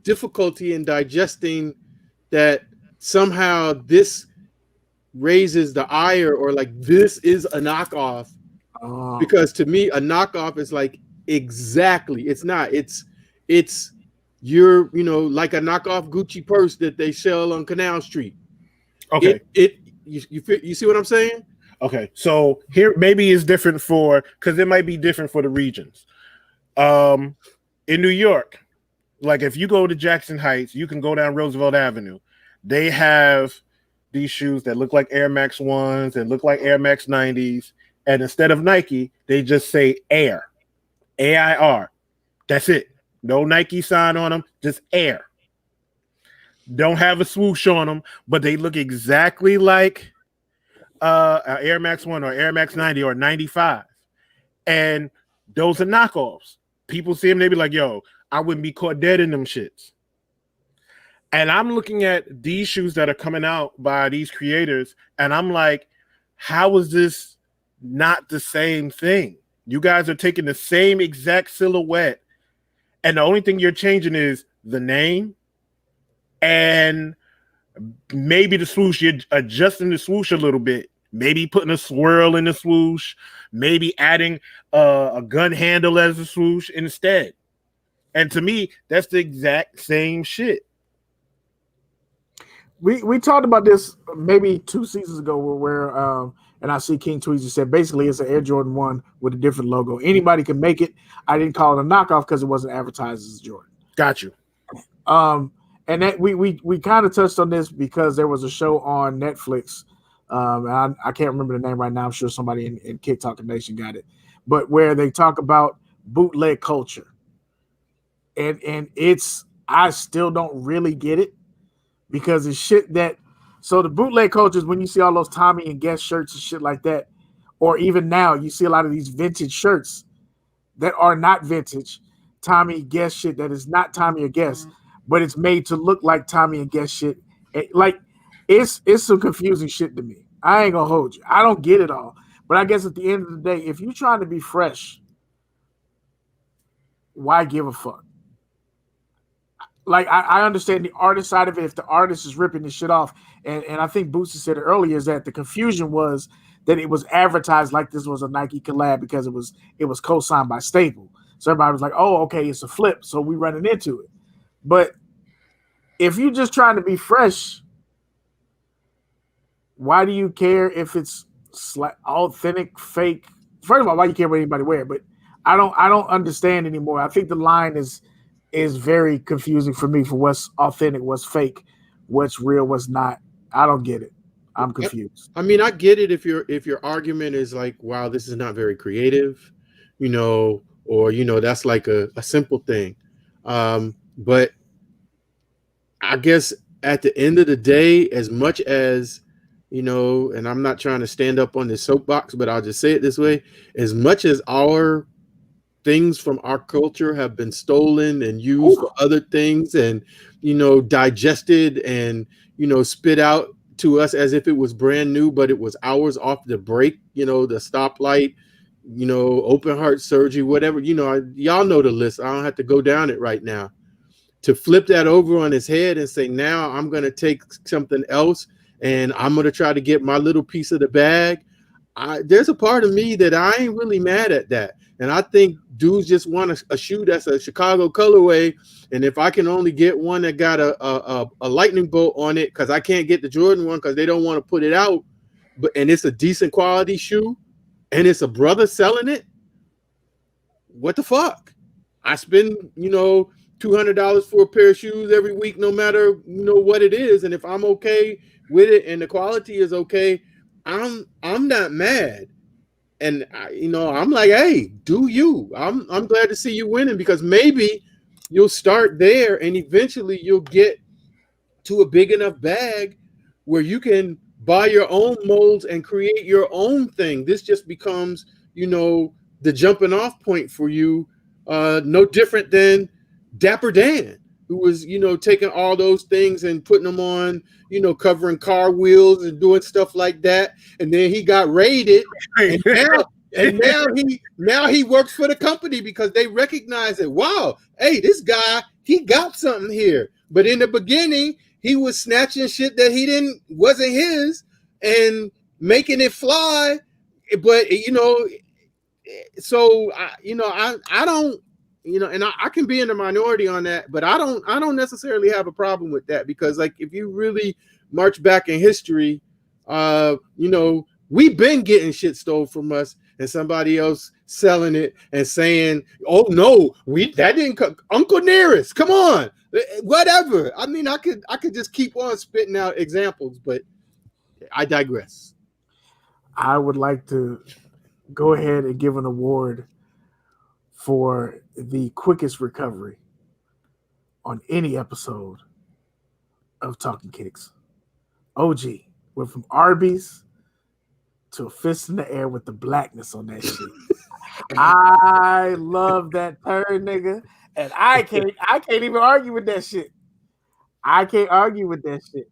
difficulty in digesting that somehow this raises the ire or like this is a knockoff. Because to me a knockoff is like exactly it's not it's you're, you know, like a knockoff Gucci purse that they sell on Canal Street. Okay. You see what I'm saying? Okay. So here maybe it's different because it might be different for the regions. In New York, like if you go to Jackson Heights, you can go down Roosevelt Avenue. They have these shoes that look like Air Max 1s and look like Air Max 90s. And instead of Nike, they just say Air, AIR. That's it. No Nike sign on them, just Air. Don't have a swoosh on them, but they look exactly like an Air Max 1 or Air Max 90 or 95. And those are knockoffs. People see them, they be like, yo, I wouldn't be caught dead in them shits. And I'm looking at these shoes that are coming out by these creators, and I'm like, how is this not the same thing? You guys are taking the same exact silhouette, and the only thing you're changing is the name and maybe the swoosh. You're adjusting the swoosh a little bit, maybe putting a swirl in the swoosh, maybe adding a gun handle as a swoosh instead. And to me, that's the exact same shit. We talked about this maybe 2 seasons ago where and I see King Tweezy said basically it's an Air Jordan 1 with a different logo. Anybody can make it. I didn't call it a knockoff because it wasn't advertised as Jordan. Got you. And that we kind of touched on this because there was a show on Netflix. And I can't remember the name right now. I'm sure somebody in Kick Talkin Nation got it. But where they talk about bootleg culture. And it's I still don't really get it because it's shit that so the bootleg culture is when you see all those Tommy and Guess shirts and shit like that, or even now you see a lot of these vintage shirts that are not vintage Tommy Guess shit that is not Tommy or Guess, but it's made to look like Tommy and Guess shit. Like it's some confusing shit to me. I ain't gonna hold you. I don't get it all, but I guess at the end of the day, if you're trying to be fresh, why give a fuck? Like I understand the artist side of it. If the artist is ripping this shit off, and I think Boosie said it earlier, is that the confusion was that it was advertised like this was a Nike collab because it was co-signed by Staple. So everybody was like, "Oh, okay, it's a flip." So we running into it. But if you're just trying to be fresh, why do you care if it's authentic, fake? First of all, why you care what anybody wear? But I don't understand anymore. I think the line is very confusing for me for what's authentic, what's fake, what's real, what's not. I don't get it. I'm confused. I mean, I get it if your argument is like, wow, this is not very creative, you know, or, you know, that's like a simple thing. But I guess at the end of the day, as much as, you know, and I'm not trying to stand up on this soapbox, but I'll just say it this way, as much as our things from our culture have been stolen and used for other things, and digested and spit out to us as if it was brand new, but it was hours off the break. The stoplight, open heart surgery, whatever. Y'all know the list. I don't have to go down it right now. To flip that over on his head and say, now I'm going to take something else and I'm going to try to get my little piece of the bag. There's a part of me that I ain't really mad at that. And I think dudes just want a shoe that's a Chicago colorway. And if I can only get one that got a lightning bolt on it, because I can't get the Jordan one because they don't want to put it out, and it's a decent quality shoe, and it's a brother selling it, what the fuck? I spend, $200 for a pair of shoes every week, no matter what it is. And if I'm okay with it and the quality is okay, I'm not mad. And I'm like, hey, do you? I'm glad to see you winning, because maybe you'll start there and eventually you'll get to a big enough bag where you can buy your own molds and create your own thing. This just becomes, the jumping off point for you. No different than Dapper Dan, who was, taking all those things and putting them on, covering car wheels and doing stuff like that. And then he got raided. And now he works for the company because they recognize it. Wow, hey, this guy, he got something here. But in the beginning, he was snatching shit that wasn't his and making it fly. But so I don't. And I can be in the minority on that, but I don't necessarily have a problem with that, because like if you really march back in history, we've been getting shit stolen from us and somebody else selling it and saying, "Oh no, that didn't come. Uncle Nearest, come on, whatever." I mean, I could just keep on spitting out examples, but I digress. I would like to go ahead and give an award for the quickest recovery on any episode of Talkin Kicks. OG went from Arby's to a fist in the air with the blackness on that shit. I love that turn, nigga, and I can't even argue with that shit. I can't argue with that shit.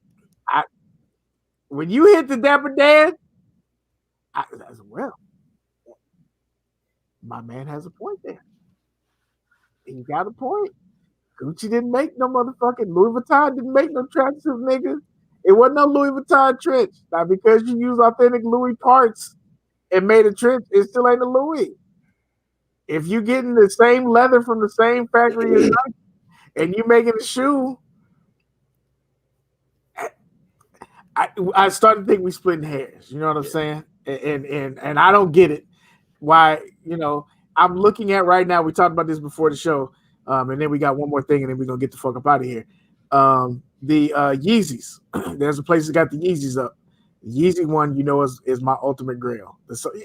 When you hit the Dapper Dan, well, my man has a point there. He got a point. Gucci didn't make no motherfucking Louis Vuitton didn't make no tracksuit, nigga. It wasn't no Louis Vuitton trench. Now, because you use authentic Louis parts and made a trench, it still ain't a Louis. If you getting the same leather from the same factory as Nike and you making a shoe, I started to think we splitting hairs. You know what I'm saying? And I don't get it. Why, I'm looking at right now, we talked about this before the show, and then we got one more thing, and then we're going to get the fuck up out of here. The Yeezys. There's a place that got the Yeezys up. The Yeezy one, is my ultimate grail.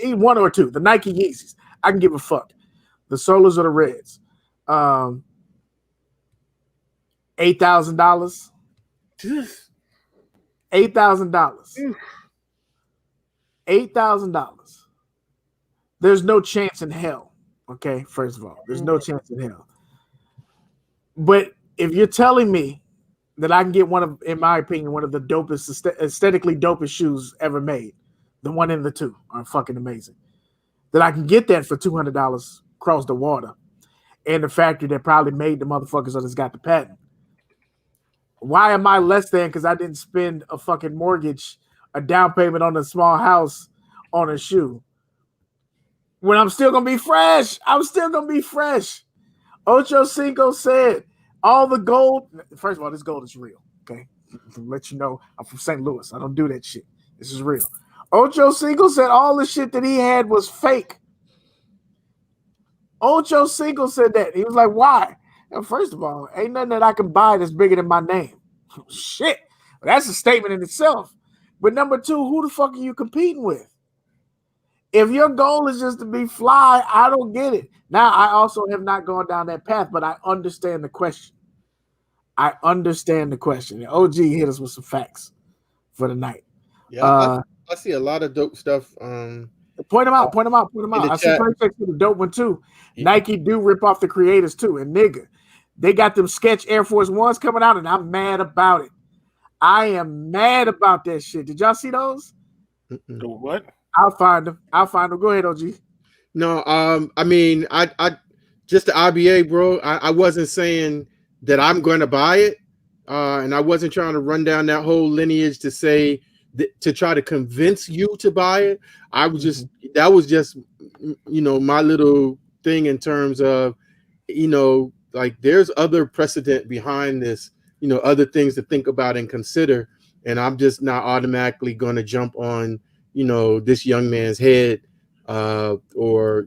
One or two. The Nike Yeezys. I can give a fuck. The Solas or the Reds. $8,000. $8,000. $8,000. There's no chance in hell. Okay, first of all, there's no chance in hell. But if you're telling me that I can get in my opinion, one of the dopest, aesthetically dopest shoes ever made, the one and the two are fucking amazing. That I can get that for $200 across the water, and the factory that probably made the motherfuckers that has got the patent. Why am I less than? Because I didn't spend a fucking mortgage, a down payment on a small house on a shoe. When I'm still gonna be fresh. Ocho Cinco said all the gold. First of all, this gold is real. Okay, to let you know, I'm from St. Louis. I don't do that shit. This is real. Ocho Cinco said all the shit that he had was fake. Ocho Cinco said that. He was like, why? And first of all, ain't nothing that I can buy that's bigger than my name. Shit, that's a statement in itself. But number two, who the fuck are you competing with? If your goal is just to be fly, I don't get it. Now, I also have not gone down that path, but I understand the question. And OG hit us with some facts for the night. Yeah, I see a lot of dope stuff Point them out. I see Paychex with a dope one too. Yeah. Nike do rip off the creators too, and nigga, they got them sketch Air Force Ones coming out, and I'm mad about it. I am mad about that shit. Did y'all see those? What? I'll find them. Go ahead, OG. No, I mean, I just the IBA, bro. I wasn't saying that I'm going to buy it, and I wasn't trying to run down that whole lineage to say to try to convince you to buy it. I was just that was just my little thing in terms of like there's other precedent behind this, other things to think about and consider, and I'm just not automatically going to jump on this young man's head, or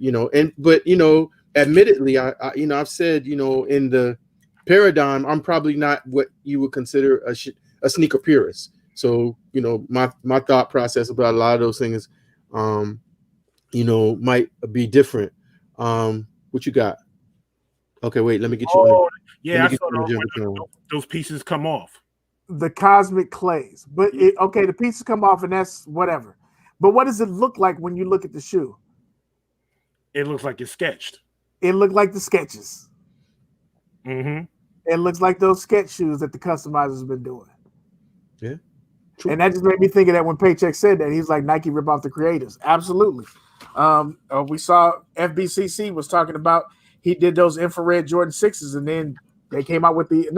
admittedly, I've said in the paradigm I'm probably not what you would consider a sneaker purist. So my thought process about a lot of those things might be different. What you got? Okay, wait, let me get you. I saw those pieces come off. The cosmic clays, but the pieces come off, and that's whatever. But what does it look like when you look at the shoe? It looks like it's sketched. It looked like the sketches. Mm-hmm. It looks like those sketch shoes that the customizers have been doing. Yeah. True. And that just made me think of that when Paychex said that. He's like, Nike rip off the creators. Absolutely. We saw FBCC was talking about he did those infrared Jordan 6s, and then they came out with the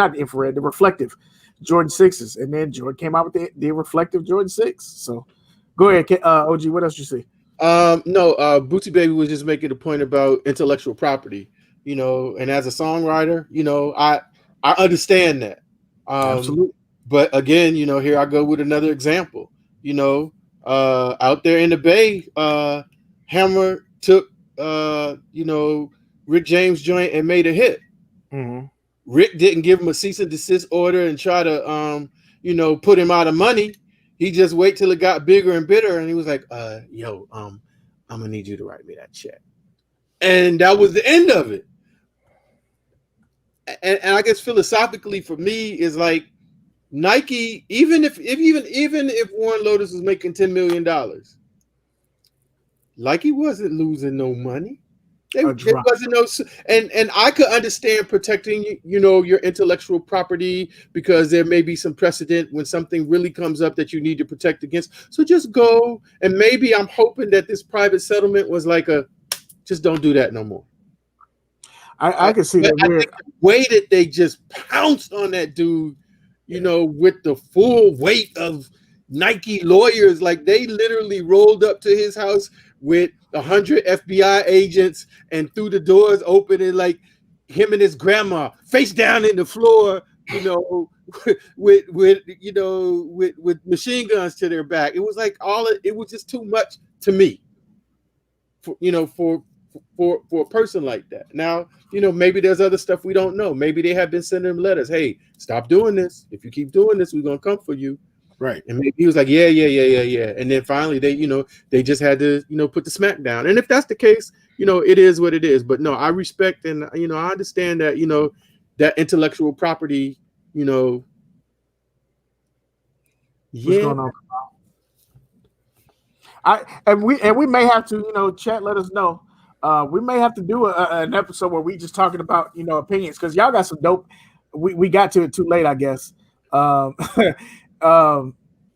reflective Jordan 6s, and then Jordan came out with the reflective Jordan 6. So go ahead, OG, what else you see? Bootsy Baby was just making a point about intellectual property, and as a songwriter, I understand that. Absolutely. But again, here I go with another example. Out there in the Bay, Hammer took Rick James' joint and made a hit. Mm-hmm. Rick didn't give him a cease and desist order and try to put him out of money. He just wait till it got bigger and bigger, and he was like, I'm gonna need you to write me that check. And that was the end of it. And I guess philosophically for me is like Nike, even if Warren Lotus was making $10 million, Nike wasn't losing no money. There wasn't no, and I could understand protecting your intellectual property because there may be some precedent when something really comes up that you need to protect against. So just go, and maybe I'm hoping that this private settlement was like just don't do that no more. I can see that. I think the way that they just pounced on that dude, with the full weight of Nike lawyers, like they literally rolled up to his house with 100 FBI agents and threw the doors open, and like him and his grandma face down in the floor, with machine guns to their back. It was like it was just too much to me for a person like that. Now, maybe there's other stuff we don't know. Maybe they have been sending him letters. Hey, stop doing this. If you keep doing this, we're going to come for you. Right. And maybe he was like, yeah. And then finally they just had to, put the smack down. And if that's the case, it is what it is. But no, I respect and, I understand that, that intellectual property, What's going on? We may have to, chat, let us know. We may have to do an episode where we just talking about, opinions, because y'all got some dope. We got to it too late, I guess. Y'all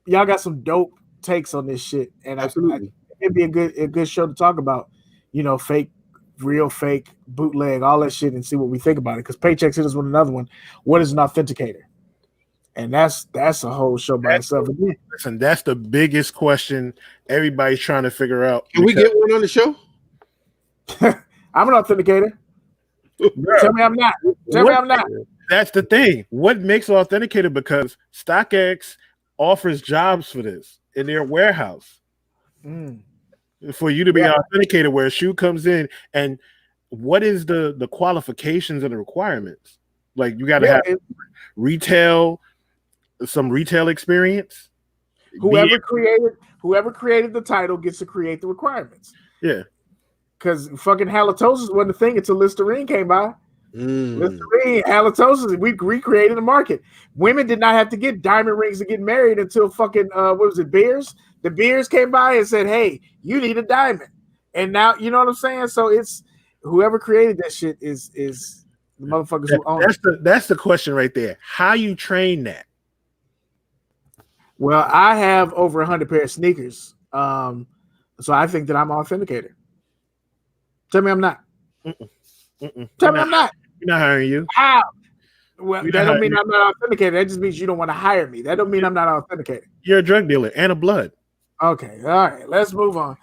got some dope takes on this shit, and absolutely, it'd be a good show to talk about. Fake, real, fake, bootleg, all that shit, and see what we think about it. Because Paychex hit us with another one. What is an authenticator? And that's a whole show by itself. Listen, that's the biggest question everybody's trying to figure out. Can we get one on the show? I'm an authenticator. Tell me I'm not. Tell me I'm not. That's the thing. What makes an authenticator? Because StockX offers jobs for this in their warehouse. For you to be an authenticator, where a shoe comes in, and what is the qualifications and the requirements? Like you got to have some retail experience. Whoever created the title gets to create the requirements. Yeah. Because fucking halitosis wasn't a thing until Listerine came by. Listerine, halitosis, we recreated the market. Women did not have to get diamond rings to get married until fucking, Beers? The Beards came by and said, "Hey, you need a diamond," and now you know what I'm saying. So it's whoever created that shit is the motherfuckers who own it. That's the question right there. How you train that? Well, I have over 100 pair of sneakers, so I think that I'm an authenticator. Tell me I'm not. Tell me I'm not. We're not hiring you. How? Well, that don't mean I'm not authenticated. That just means you don't want to hire me. That don't mean I'm not authenticated. You're a drug dealer and a blood. Okay, all right. Let's move on.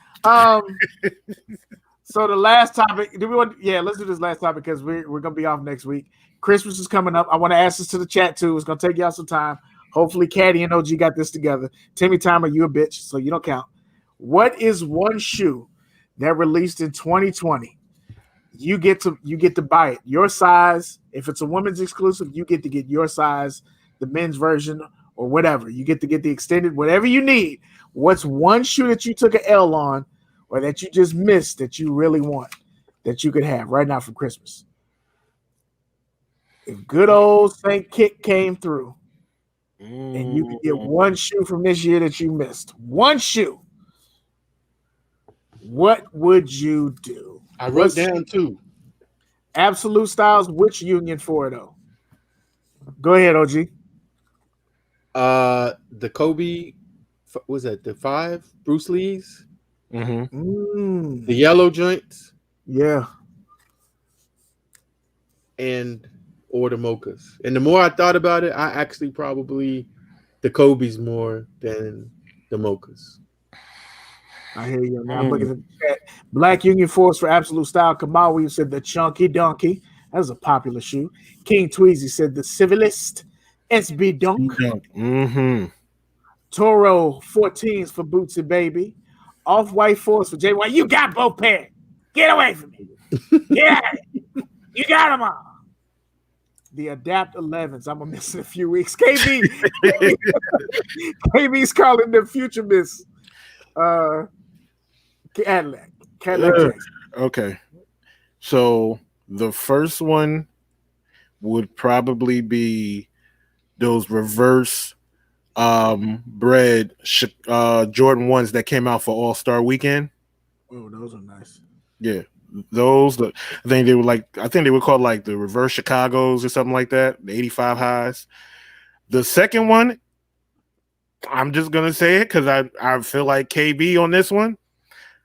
So the last topic. Do we want? Yeah, let's do this last topic because we're gonna be off next week. Christmas is coming up. I want to ask this to the chat too. It's gonna take y'all some time. Hopefully, Caddy and OG got this together. Timmy Timer, you a bitch, so you don't count. What is one shoe that released in 2020? You get to buy it your size. If it's a women's exclusive, you get to get your size, the men's version or whatever. You get to get the extended, whatever you need. What's one shoe that you took an L on or that you just missed that you really want that you could have right now for Christmas? If good old St. Kick came through and you could get one shoe from this year that you missed, one shoe, what would you do? I wrote down two. Absolute Styles, which union for it though? Go ahead, OG. The Kobe, was that the 5 Bruce Lee's? Mm-hmm. The yellow joints, yeah, or the mochas. And the more I thought about it, I actually probably the Kobe's more than the mochas. I hear you. Now I'm looking at the chat. Black Union Force for Absolute Style. Kamal Williams said the Chunky Donkey. That was a popular shoe. King Tweezy said the Civilist. SB Dunk. Mm-hmm. Toro 14s for Bootsy Baby. Off-White Force for JY. You got both pairs. Get away from me. Yeah. You got them all. The Adapt 11s. I'm going to miss in a few weeks. KB's calling them future miss. Cadillac Jackson. Okay. So the first one would probably be those reverse bred Jordan 1s that came out for All-Star Weekend. Oh, those are nice. Yeah. Those, I think they were called like the reverse Chicago's or something like that, the 85 highs. The second one, I'm just gonna say it because I feel like KB on this one,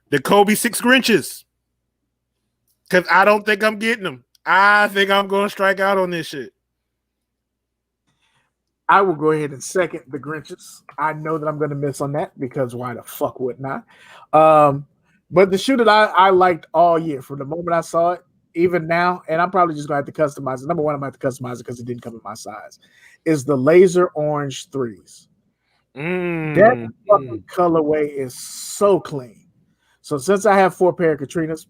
the Kobe 6 Grinches. Because I don't think I'm getting them. I think I'm gonna strike out on this shit. I will go ahead and second the Grinches. I know that I'm gonna miss on that because why the fuck wouldn't I? But the shoe that I liked all year from the moment I saw it, even now, and I'm probably just gonna have to customize it. Number one, I'm gonna have to customize it because it didn't come in my size. Is the laser orange 3s. That fucking colorway is so clean. So since I have 4 pair of Katrinas,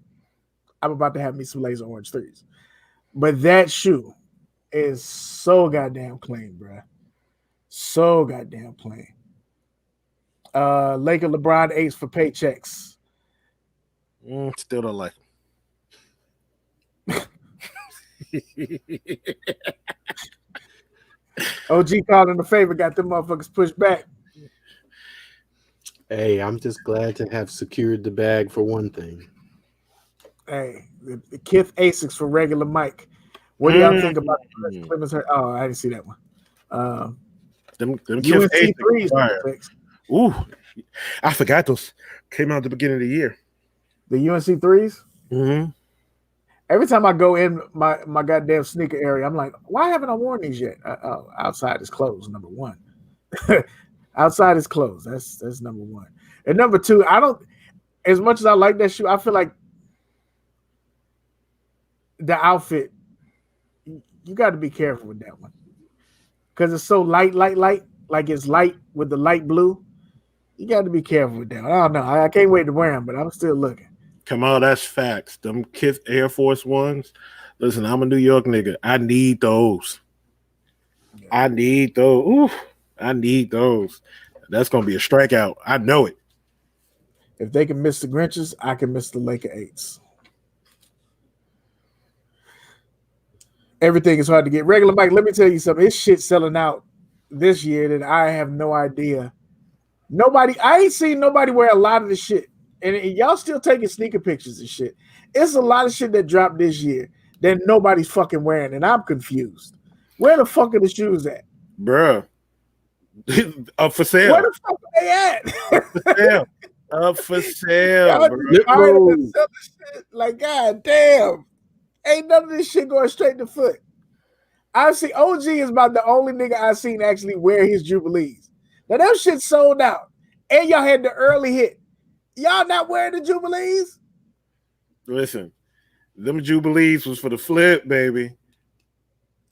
I'm about to have me some laser orange 3s. But that shoe is so goddamn clean, bro. So goddamn clean. Laker LeBron 8s for paychecks. Still don't like OG calling the favor, got them motherfuckers pushed back. Hey, I'm just glad to have secured the bag for one thing. Hey, the Kith Asics for regular Mike. What do y'all think about the Clemens? Oh, I didn't see that one. them UNC threes. Ooh, I forgot those came out at the beginning of the year. The UNC threes. Mm-hmm. Every time I go in my goddamn sneaker area, I'm like, why haven't I worn these yet? Outside is closed. Number one. Outside is closed. That's number one. And number two, I don't. As much as I like that shoe, I feel like the outfit. You got to be careful with that one because it's so light. Like it's light with the light blue. You got to be careful with that one. I don't know. I can't wait to wear them, but I'm still looking. Come on, that's facts. Them Kith Air Force Ones. Listen, I'm a New York nigga. I need those. Yeah. I need those. Ooh, I need those. That's gonna be a strikeout. I know it. If they can miss the Grinches, I can miss the Laker 8s. Everything is hard to get. Regular Mike, let me tell you something. This shit selling out this year that I have no idea I ain't seen nobody wear a lot of the shit. And y'all still taking sneaker pictures and shit. It's a lot of shit that dropped this year that nobody's fucking wearing, and I'm confused. Where the fuck are the shoes at? Bruh. Up for sale. Where the fuck are they at? Up for sale. Up for sale. Like, god damn. Ain't none of this shit going straight to foot. I see OG is about the only nigga I've seen actually wear his Jubilees. Now that shit sold out. And y'all had the early hit. Y'all not wearing the Jubilees? Listen, them Jubilees was for the flip, baby.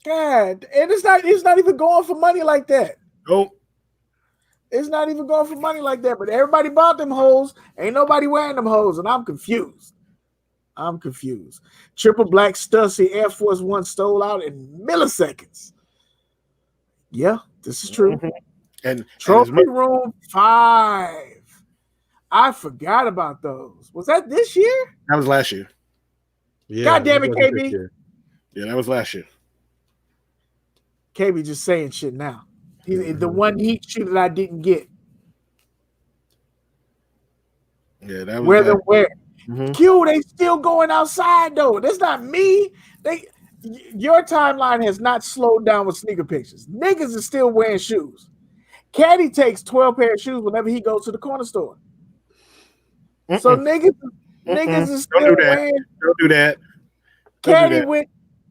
God, and it's not even going for money like that. Nope. It's not even going for money like that. But everybody bought them hoes. Ain't nobody wearing them hoes, and I'm confused. Triple black Stussy Air Force One stole out in milliseconds. Yeah, this is true. Mm-hmm. And Trophy Room 5. I forgot about those. Was that this year? That was last year. Yeah, God damn it, KB. Yeah, that was last year. KB just saying shit now. The one heat shoe that I didn't get. Yeah, that was where. Mm-hmm. Q, they still going outside though. That's not me. Your timeline has not slowed down with sneaker pictures. Niggas is still wearing shoes. Caddy takes 12 pair of shoes whenever he goes to the corner store. So niggas is still wearing. Don't do that.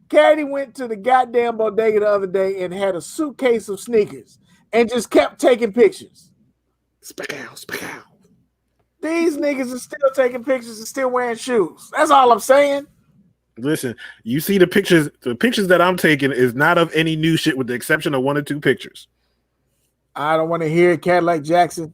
Caddy went to the goddamn bodega the other day and had a suitcase of sneakers and just kept taking pictures. Speak out. These niggas are still taking pictures and still wearing shoes. That's all I'm saying. Listen, you see the pictures. The pictures that I'm taking is not of any new shit with the exception of 1 or 2 pictures. I don't want to hear Cadillac Jackson.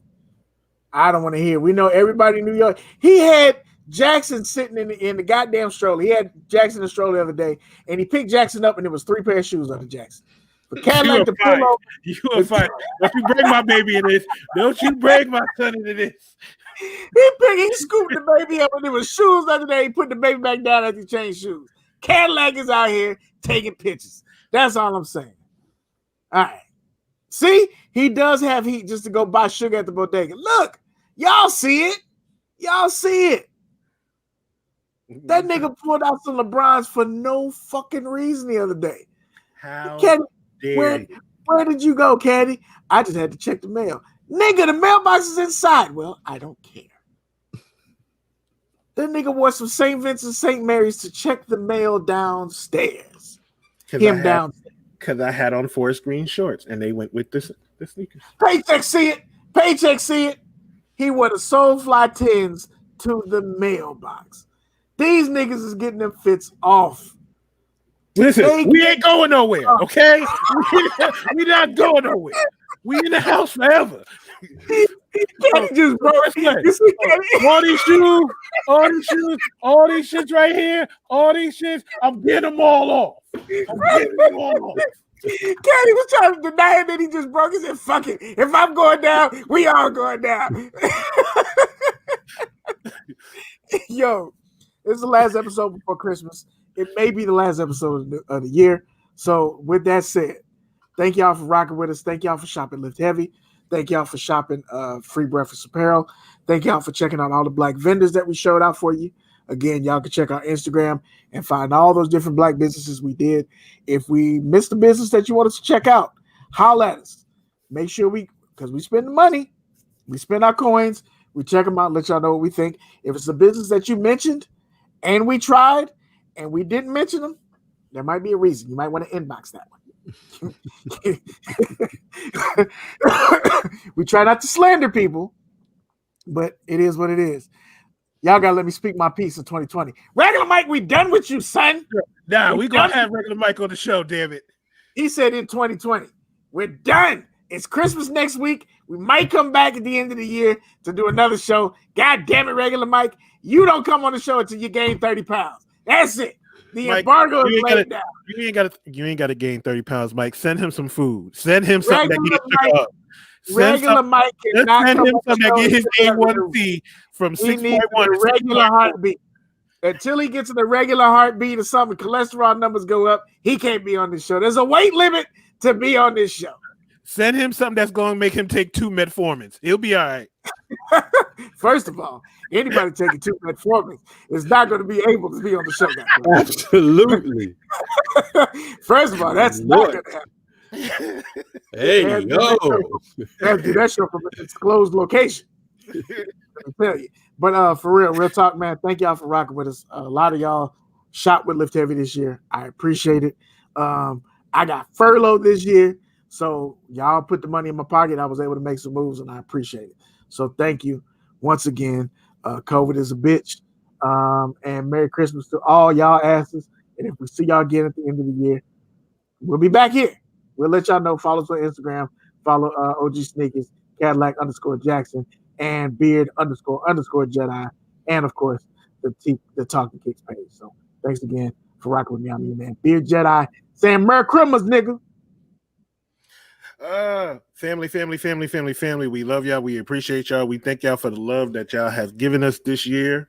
I don't want to hear. We know everybody in New York. He had Jackson sitting in the goddamn stroller. He had Jackson in the stroller the other day, and he picked Jackson up, and there was 3 pair of shoes under Jackson. But Cadillac to pull over. You are fine. Don't you bring my baby in this. Don't you bring my son into this. He scooped the baby up, and there was shoes under there. He put the baby back down after he changed shoes. Cadillac is out here taking pictures. That's all I'm saying. All right. See, he does have heat just to go buy sugar at the bodega. Look, y'all see it. That nigga pulled out some LeBrons for no fucking reason the other day. Where did you go, Caddy? I just had to check the mail. Nigga, the mailbox is inside. Well, I don't care. That nigga wore some St. Vincent St. Mary's to check the mail downstairs. Downstairs. Because I had on forest green shorts, and they went with the sneakers. Paycheck see it. He wore the Soulfly 10s to the mailbox. These niggas is getting them fits off. Listen, we ain't going nowhere, okay? We not going nowhere. We in the house forever. Caddy just broke. All these shits right here, I'm getting them all off. Caddy was trying to deny it, then he just broke. He said, fuck it. If I'm going down, we all going down. Yo, this is the last episode before Christmas. It may be the last episode of the year. So with that said, thank y'all for rocking with us. Thank y'all for shopping Lift Heavy. Thank y'all for shopping Free Breakfast Apparel. Thank y'all for checking out all the black vendors that we showed out for you. Again, y'all can check our Instagram and find all those different black businesses we did. If we missed a business that you want us to check out, holler at us. Make sure because we spend the money, we spend our coins, we check them out, let y'all know what we think. If it's a business that you mentioned and we tried and we didn't mention them, there might be a reason. You might want to inbox that one. We try not to slander people, but it is what it is. Y'all gotta let me speak my piece in 2020. Regular Mike, we done with you, son. Nah, we gonna have Regular Mike on the show, damn it. He said in 2020, we're done. It's Christmas next week. We might come back at the end of the year to do another show. God damn it, Regular Mike. You don't come on the show until you gain 30 pounds. That's it. The Mike, embargo is laid down. You ain't gotta gain 30 pounds, Mike. Send him some food. Send him something that gets up. Regular Mike cannot send come him on something that get his A1C from 6.1 to regular heartbeat. Until he gets to the regular heartbeat or something, cholesterol numbers go up, he can't be on this show. There's a weight limit to be on this show. Send him something that's going to make him take 2 metformins. He'll be all right. First of all, anybody taking 2 metformins is not going to be able to be on the show. Absolutely. First of all, that's not going to happen. Hey, yo. Do that show from a disclosed location. I tell you. But for real talk, man, thank y'all for rocking with us. A lot of y'all shot with Lift Heavy this year. I appreciate it. I got furloughed this year, so y'all put the money in my pocket. I was able to make some moves, and I appreciate it. So thank you once again. COVID is a bitch. And Merry Christmas to all y'all asses. And if we see y'all again at the end of the year, we'll be back here. We'll let y'all know. Follow us on Instagram. Follow OGSneekerz, Cadillac _Jackson, and Beard __ Jedi. And, of course, the Talkin Kicks page. So thanks again for rocking with me. I'm your man, Beard Jedi, saying Merry Christmas, nigga. Family. We love y'all. We appreciate y'all. We thank y'all for the love that y'all have given us this year,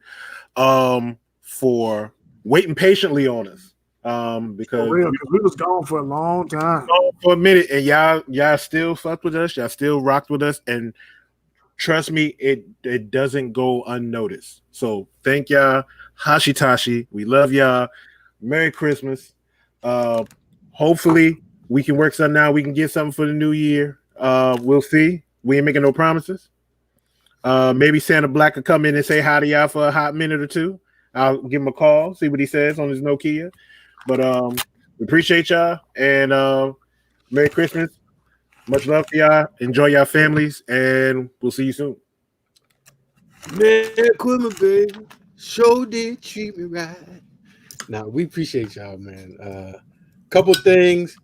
for waiting patiently on us. Because we was gone for a long time. For a minute, and y'all still fucked with us, y'all still rocked with us, and trust me, it doesn't go unnoticed. So thank y'all. Hashitashi. We love y'all. Merry Christmas. Hopefully we can work something out. We can get something for the new year. We'll see. We ain't making no promises. Maybe Santa Black will come in and say hi to y'all for a hot minute or two. I'll give him a call, see what he says on his Nokia. But we appreciate y'all, and Merry Christmas. Much love to y'all. Enjoy y'all families, and we'll see you soon. Merry Christmas, baby. Show did treat me right. Now, we appreciate y'all, man. Couple things.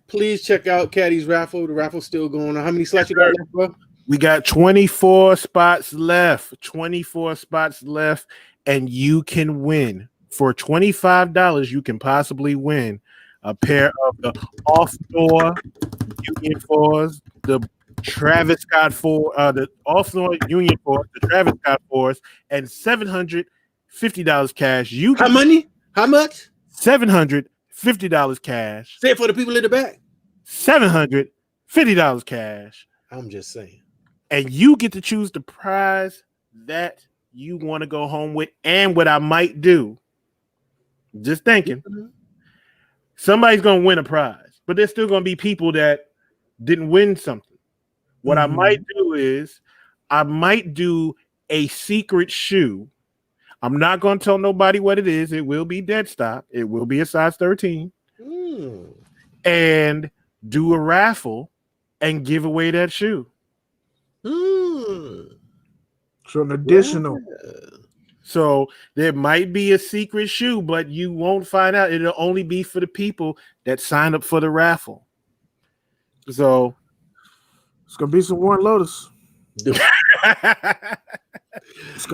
Please check out Caddy's raffle. The raffle's still going on. How many slots you got left, bro? We got 24 spots left. 24 spots left, and you can win. For $25, you can possibly win a pair of the off-door Union 4s, the Travis Scott 4, the off-door Union 4, the Travis Scott 4s, and $750 cash. How many? How much? $750 cash. Say it for the people in the back. $750 cash. I'm just saying. And you get to choose the prize that you want to go home with. And what I might do, just thinking, somebody's going to win a prize, but there's still going to be people that didn't win something. What I might do is I might do a secret shoe. I'm not going to tell nobody what it is. It will be dead stock. It will be a size 13. And do a raffle and give away that shoe. So an additional. So there might be a secret shoe, but you won't find out. It'll only be for the people that sign up for the raffle. So it's gonna be some Warren Lotus.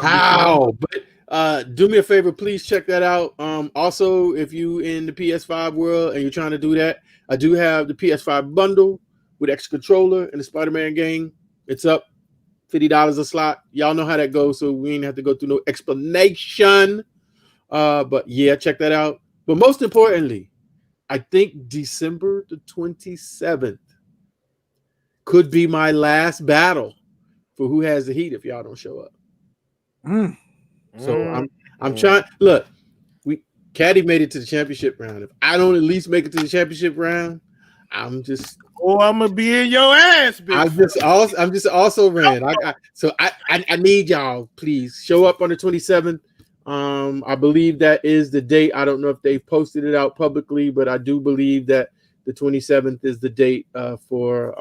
How? But do me a favor, please check that out. Also, if you in the PS5 world and you're trying to do that, I do have the PS5 bundle with extra controller and the Spider-Man game. It's up $50 a slot. Y'all know how that goes, so we ain't have to go through no explanation. But yeah, check that out. But most importantly, I think December the 27th could be my last battle for who has the heat if y'all don't show up. So I'm trying. Look, Caddy made it to the championship round. If I don't at least make it to the championship round, I'm just. Oh, I'm gonna be in your ass, bitch. I'm just also ran. I need y'all. Please show up on the 27th. I believe that is the date. I don't know if they've posted it out publicly, but I do believe that the 27th is the date for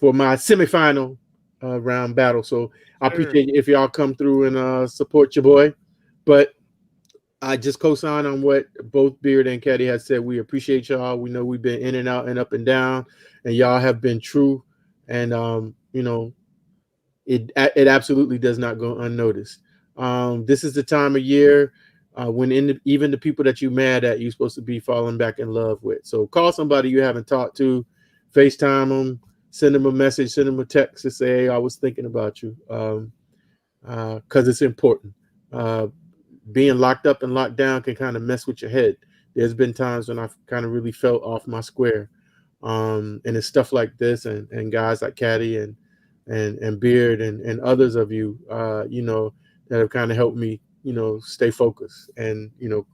my semifinal round battle. So I appreciate it if y'all come through and support your boy. But I just co-sign on what both Beard and Caddy has said. We appreciate y'all. We know we've been in and out and up and down, and y'all have been true. And it absolutely does not go unnoticed. This is the time of year when even the people that you're mad at, you're supposed to be falling back in love with. So call somebody you haven't talked to, FaceTime them, send them a message, send them a text to say, hey, I was thinking about you, because it's important. Being locked up and locked down can kind of mess with your head. There's been times when I've kind of really felt off my square. And it's stuff like this and guys like Caddy and Beard and others of you, you know, that have kind of helped me, you know, stay focused and, you know,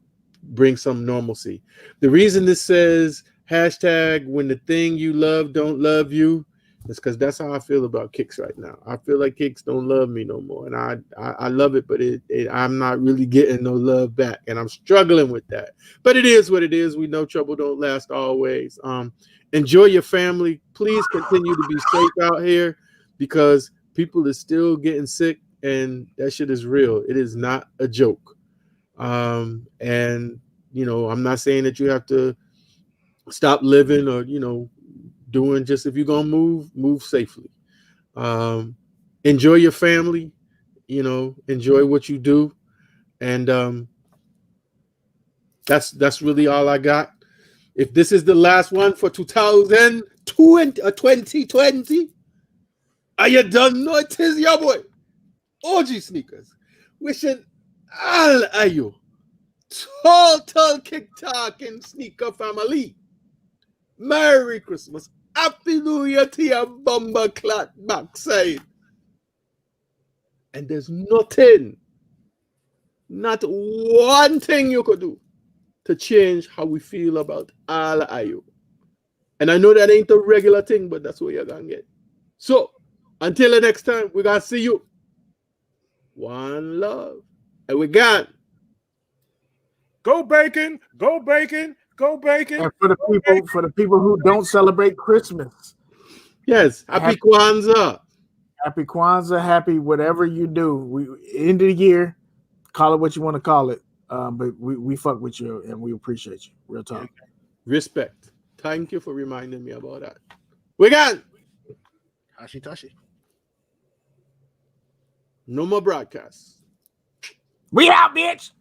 bring some normalcy. The reason this says hashtag when the thing you love don't love you is because that's how I feel about Kicks right now. I feel like Kicks don't love me no more. And I love it, but I'm not really getting no love back. And I'm struggling with that. But it is what it is. We know trouble don't last always. Enjoy your family. Please continue to be safe out here because people are still getting sick and that shit is real. It is not a joke. And, you know, I'm not saying that you have to stop living or, you know, doing just if you're going to move safely. Enjoy your family, you know, enjoy what you do. And that's really all I got. If this is the last one for 2020, are you done? No, it is your boy, OGSneekerz, wishing all of you total kick talking sneaker family Merry Christmas, Happy New Year to your bumper clot backside. And there's nothing, not one thing you could do to change how we feel about all of you. And I know that ain't a regular thing, but that's what you're gonna get. So until the next time, we gotta see you. One love. And we gone. Go bacon, go bacon, go bacon. And for the people who don't celebrate Christmas, yes, happy Kwanzaa. Happy Kwanzaa, happy whatever you do. We end of the year, call it what you want to call it. But we fuck with you and we appreciate you. Real talk. Respect. Thank you for reminding me about that. We gone. Tashi Tashi. No more broadcasts. We out, bitch.